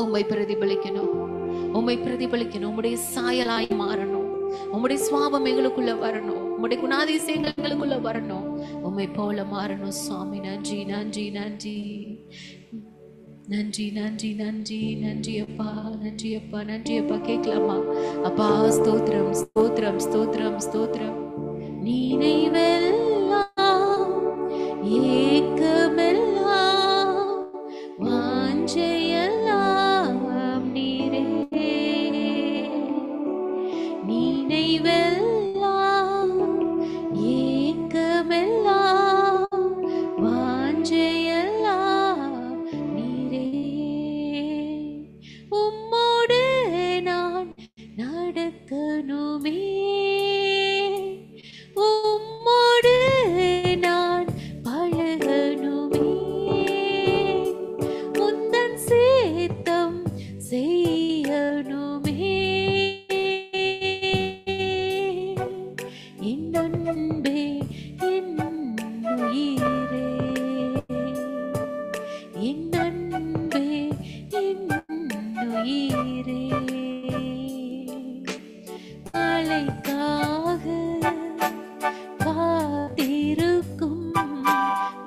உம்மை பிரதிபலிக்கணும். உம்மை பிரதிபலிக்கணும். உம்முடைய சாயலாய் மாறணும். உம்முடைய சுவாபம் எங்களுக்குள்ள வரணும். உம்முடைய குணாதிசயங்கள் எங்களுக்குள்ள வரணும். உம்மை போல மாறணும் சுவாமி. நன்றி நன்றி நன்றி நன்றி நன்றி நன்றி நன்றி அப்பா, நன்றி அப்பா, நன்றி அப்பா. கேட்கலாமா? அப்பா ஸ்தோத்திரம் ஸ்தோத்திரம் ஸ்தோத்திரம் ஸ்தோத்திரம். நினைவெல்லாம் ஏக்கமெல்லாம் வாஞ்சையெல்லாம் நீரே. நினைவெல்லாம் ஏக்கமெல்லாம் வாஞ்சையெல்லாம் நீரே. உம்மோடு நான் நடக்கணுமே, உம்மோடு நான் பழகணுமே, உந்தன் சித்தம் செய்யணுமே. என் அன்பே என் உயிரே, என் அன்பே என் உயிரே. மழைக்காக காத்திருக்கும்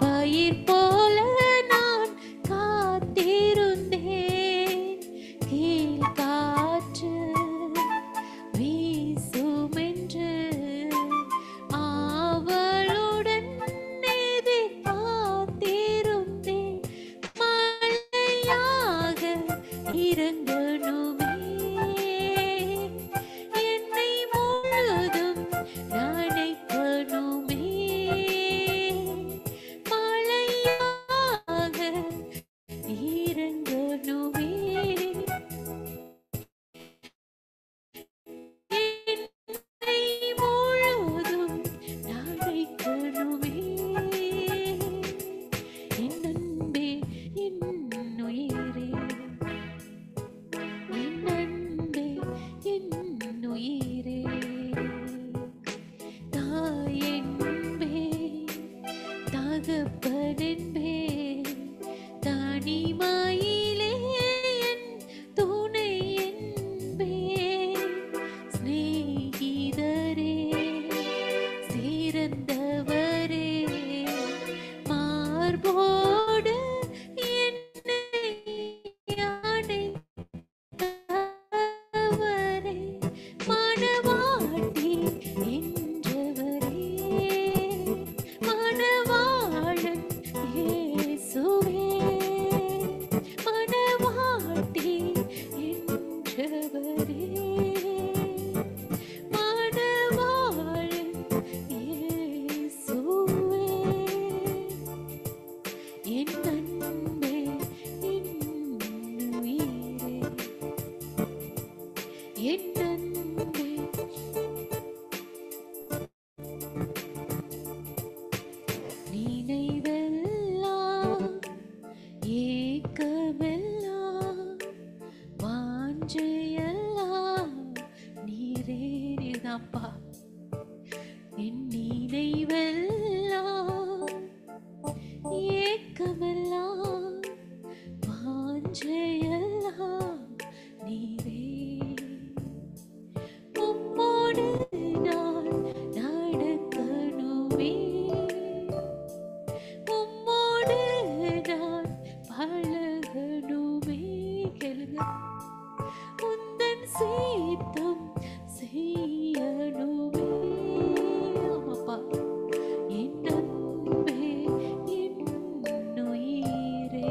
பயிர் போல நான் காத்திருந்தேன். கீழ் காற்று வீசுமென்று ஆவலுடன் எதிர்பார்த்திருந்தேன். மழையாக இறங்கணுமே, என்னை முழுதும் நனைக்கணுமே. மழையாக இறங்கணுமே, என்னை முழுதும் நனைக்கணுமே. என் அன்பே என் உயிரே, என் அன்பே என் உயிரே. தாயென்பே தகப்பனென்பே தனிமையிலே என் துணை என்பே. சிநேகிதரே சிறந்தவரே மார்போடு என்னை அணைத்தவரே. மணவாட்டி என்றவரே, மணவாளன் இயேசுவே. மணவாட்டி என்றவரே, மணவாளன் இயேசுவே. என் அன்பே என் உயிரே, என் அன்பே. நினைவெல்லாம் ஏக்கமெல்லாம் வாஞ்சையெல்லாம் நீரே. நீர்தான்ப்பா. என் நினைவெல்லாம் ஏக்கமெல்லாம் வாஞ்சையெல்லாம் நீரே. உம்மோடு நான் நடக்கணுமே, உம்மோடு நான் பழகணுமே. கேளுங்க. உந்தன் சித்தம் செய்யணுமே. ஆமாப்பா. என் அன்பே என் உயிரே,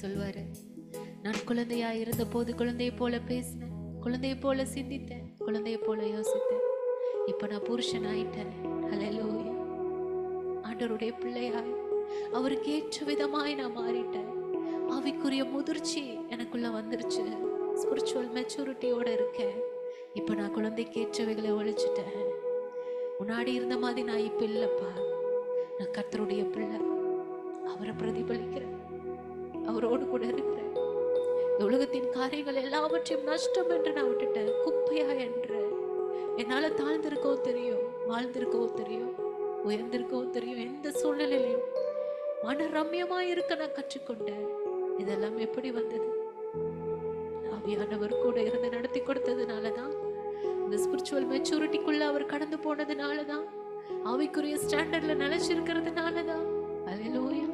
சொல்வாரு, நான் குழந்தையா இருந்த போது குழந்தையை போல பேசினேன், குழந்தையை போல சிந்தித்தேன், குழந்தையை போல யோசித்தேன். இப்ப நான் புருஷன் ஆயிட்டேன். ஹல்லேலூயா. ஆண்டவருடைய பிள்ளையாய் அவருக்கு ஏற்ற விதமாய் நான் மாறிட்டேன். ஆவிக்குரிய முதிர்ச்சி எனக்குள்ள வந்துருச்சு. ஸ்பிரிச்சுவல் மெச்சூரிட்டியோட இருக்கேன். இப்ப நான் குழந்தைக்கு ஏற்றவைகளை ஒழிச்சிட்டேன். முன்னாடி இருந்த மாதிரி நான் இப்ப இல்லப்பா. நான் கர்த்தருடைய பிள்ளை. அவரை பிரதிபலிக்கிறேன், அவரோடு கூட இருக்கிறேன். இந்த உலகத்தின் காரியங்கள் எல்லாவற்றையும் நஷ்டம் என்று நான் விட்டுட்டேன். குப்பையா என்று என்னால தாழ்ந்திருக்கவும் தெரியும், வாழ்ந்திருக்கவும் தெரியும், உயர்ந்திருக்கவும் தெரியும். எந்த சூழ்நிலையிலையும் மன ரம்யமா இருக்க நான் கற்றுக்கொண்டேன். இதெல்லாம் எப்படி வந்தது? ஆவியானவர் கூட இருந்து நடத்தி கொடுத்ததுனாலதான். இந்த ஸ்பிரிச்சுவல் மெச்சூரிட்டிக்குள்ள அவர் கடந்து போனதுனாலதான். ஆவிக்குரிய ஸ்டாண்டர்ட்ல நிலைச்சிருக்கிறதுனாலதான். அல்லேலூயா.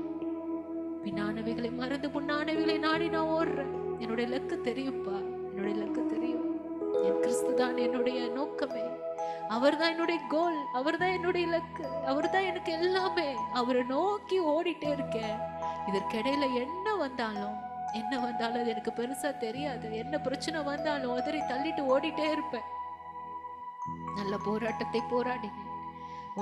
பின்னானவைகளை மறந்து முன்னானவைகளை நாடி நான் ஓடுறேன். என்னுடைய இலக்கு தெரியும்பா, என்னுடைய இலக்கு தெரியும். என் கிறிஸ்து தான் என்னுடைய நோக்கமே. அவர் தான் என்னுடைய கோல், அவர் தான் என்னுடைய இலக்கு, அவர் தான் எனக்கு எல்லாமே. அவரை நோக்கி ஓடிட்டே இருக்கேன். இதற்கிடையில என்ன வந்தாலும் அது எனக்கு பெருசா தெரியாது. என்ன பிரச்சனை வந்தாலும் உதறி தள்ளிட்டு ஓடிட்டே இருப்பேன். நல்ல போராட்டத்தை போராடினேன்,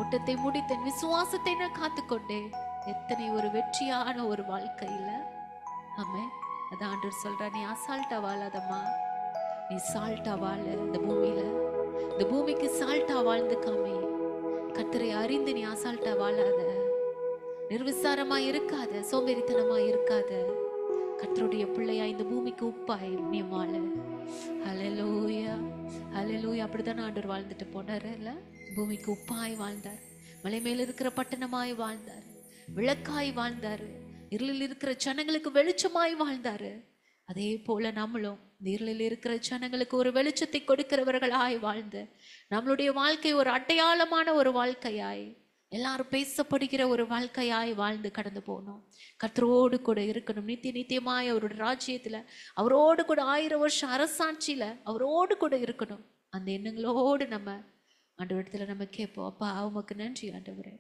ஓட்டத்தை முடித்தேன், விசுவாசத்தை நான் காத்துக்கொண்டேன். எத்தனை ஒரு வெற்றியான ஒரு வாழ்க்கையில. ஆமென். அது ஆண்டவர் சொல்ற, நீ அசால்ட்டா வாழாதம்மா, நீ சால்ட்டா வாழ. இந்த பூமிக்கு சால்ட்டா வாழ்ந்து காமி. கர்த்தரை அறிந்து நீ அசால்ட்டா வாழாத, நிர்விசாரமா இருக்காத, சோம்பேறித்தனமா இருக்காத. கர்த்தருடைய பிள்ளையா இந்த பூமிக்கு உப்பாய் நீ வாழ. ஹல்லேலூயா, ஹல்லேலூயா. அப்படிதான் ஆண்டவர் வாழ்ந்துட்டு போனாரு இல்ல? பூமிக்கு உப்பாய் வாழ்ந்தார், மலை மேல இருக்கிற பட்டணமாய் வாழ்ந்தார், விளக்காய் வாழ்ந்தாரு, இருளில் இருக்கிற ஜனங்களுக்கு வெளிச்சமாய் வாழ்ந்தாரு. அதே போல நம்மளும் இருளில் இருக்கிற ஜனங்களுக்கு ஒரு வெளிச்சத்தை கொடுக்கிறவர்களாய் வாழ்ந்து நம்மளுடைய வாழ்க்கை ஒரு அடையாளமான ஒரு வாழ்க்கையாய், எல்லாரும் பேசப்படுகிற ஒரு வாழ்க்கையாய் வாழ்ந்து கடந்து போகணும். கர்த்தரோடு கூட இருக்கணும். நித்தியமாய் அவரோட ராஜ்யத்துல அவரோடு கூட 1000 வருஷம் அரசாட்சியில அவரோடு கூட இருக்கணும். அந்த எண்ணங்களோடு நம்ம ஆண்டவரிடத்துல நம்ம கேட்போம். அப்பா உமக்கு நன்றி ஆண்டவரே,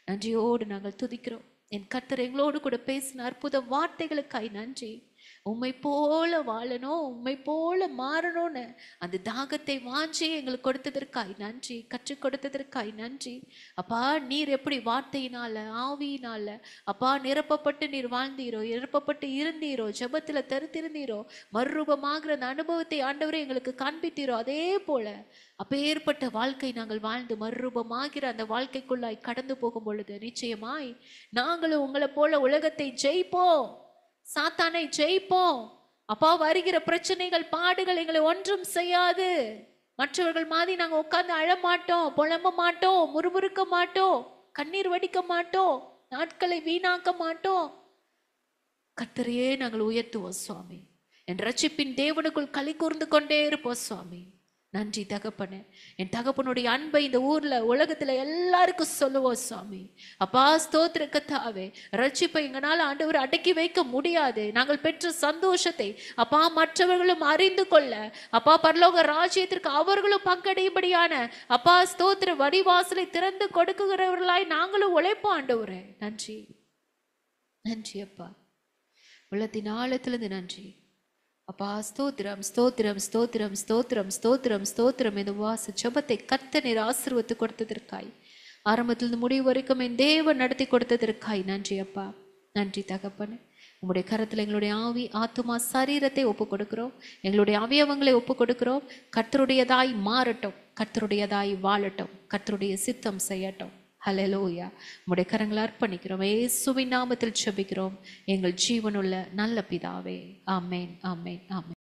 நன்றியோடு நாங்கள் துதிக்கிறோம். என் கர்த்தர் எங்களோடு கூட பேசின அற்புத வார்த்தைகளுக்காய் நன்றி. உம்மை போல வாழணும், உம்மை போல மாறணும்னு அந்த தாகத்தை வாஞ்சி எங்களுக்கு கொடுத்ததற்காய் நன்றி, கற்றுக் கொடுத்ததற்காய் நன்றி. அப்பா நீர் எப்படி வார்த்தையினால ஆவியினால அப்பா நிரப்பப்பட்டு நீர் வாழ்ந்தீரோ, நிரப்பப்பட்டு இருந்தீரோ, ஜெபத்துல தரித்திருந்தீரோ, மறுரூபமாகிற அந்த அனுபவத்தை ஆண்டவரே எங்களுக்கு காண்பித்தீரோ, அதே போல அப்பேற்பட்ட வாழ்க்கை நாங்கள் வாழ்ந்து மறுரூபமாகிற அந்த வாழ்க்கைக்குள்ளாய் கடந்து போகும் பொழுது நிச்சயமாய் நாங்களும் உங்களை போல உலகத்தை ஜெயிப்போம், சாத்தானை ஜெயிப்போம். அப்பா வருகிற பிரச்சனைகள் பாடுகள் எங்களை ஒன்றும் செய்யாது. மற்றவர்கள் மாதிரி நாங்க உட்கார்ந்து அழமாட்டோம், புலம்ப மாட்டோம், முறுமுறுக்க மாட்டோம், கண்ணீர் வடிக்க மாட்டோம், நாட்களை வீணாக்க மாட்டோம். கர்த்தரையே நாங்கள் உயர்த்துவோம் சுவாமி. என் ரட்சிப்பின் தேவனுக்குள் களி கூர்ந்து கொண்டே இருப்போம் சுவாமி. நன்றி தகப்பனே. என் தகப்பனுடைய அன்பை இந்த ஊர்ல உலகத்துல எல்லாருக்கும் சொல்லுவோம் சுவாமி. அப்பா ஸ்தோத்திர கர்த்தாவே, ரட்சிப்பை எங்களால் ஆண்டவர் அடக்கி வைக்க முடியாது. நாங்கள் பெற்ற சந்தோஷத்தை அப்பா மற்றவர்களும் அறிந்து கொள்ள, அப்பா பரலோக ராஜ்யத்திற்கு அவர்களும் பங்கடையும்படியான அப்பா ஸ்தோத்திர வடிவாசலை திறந்து கொடுக்குகிறவர்களாய் நாங்களும் உழைப்போம் ஆண்டவரே. நன்றி, நன்றி அப்பா, உள்ளத்தின் ஆழத்திலிருந்து நன்றி அப்பா. ஸ்தோத்திரம், ஸ்தோத்திரம், ஸ்தோத்திரம், ஸ்தோத்திரம், ஸ்தோத்திரம், ஸ்தோத்திரம். இந்த வாச ஜபத்தை கர்த்தர் நீர் ஆசீர்வதித்து கொடுத்ததற்காய், ஆரம்பத்திலிருந்து முடிவு வரைக்கும் என் தேவன் நடத்தி கொடுத்ததற்காய் நன்றி அப்பா. நன்றி தகப்பனே. உங்களுடைய கரத்தில் எங்களுடைய ஆவி ஆத்துமா சரீரத்தை ஒப்பு கொடுக்கிறோம், எங்களுடைய அவயவங்களை ஒப்பு கொடுக்கிறோம். கர்த்தருடையதாய் மாறட்டும், கர்த்தருடையதாய் வாழட்டும், கர்த்தருடைய சித்தம் செய்யட்டும். ஹல்லேலூயா. உம்முடைய கரங்களை அர்ப்பணிக்கிறோம். இயேசுவின் நாமத்தில் ஜெபிக்கிறோம் எங்கள் ஜீவனுள்ள நல்ல பிதாவே. ஆமென், ஆமென், ஆமென்.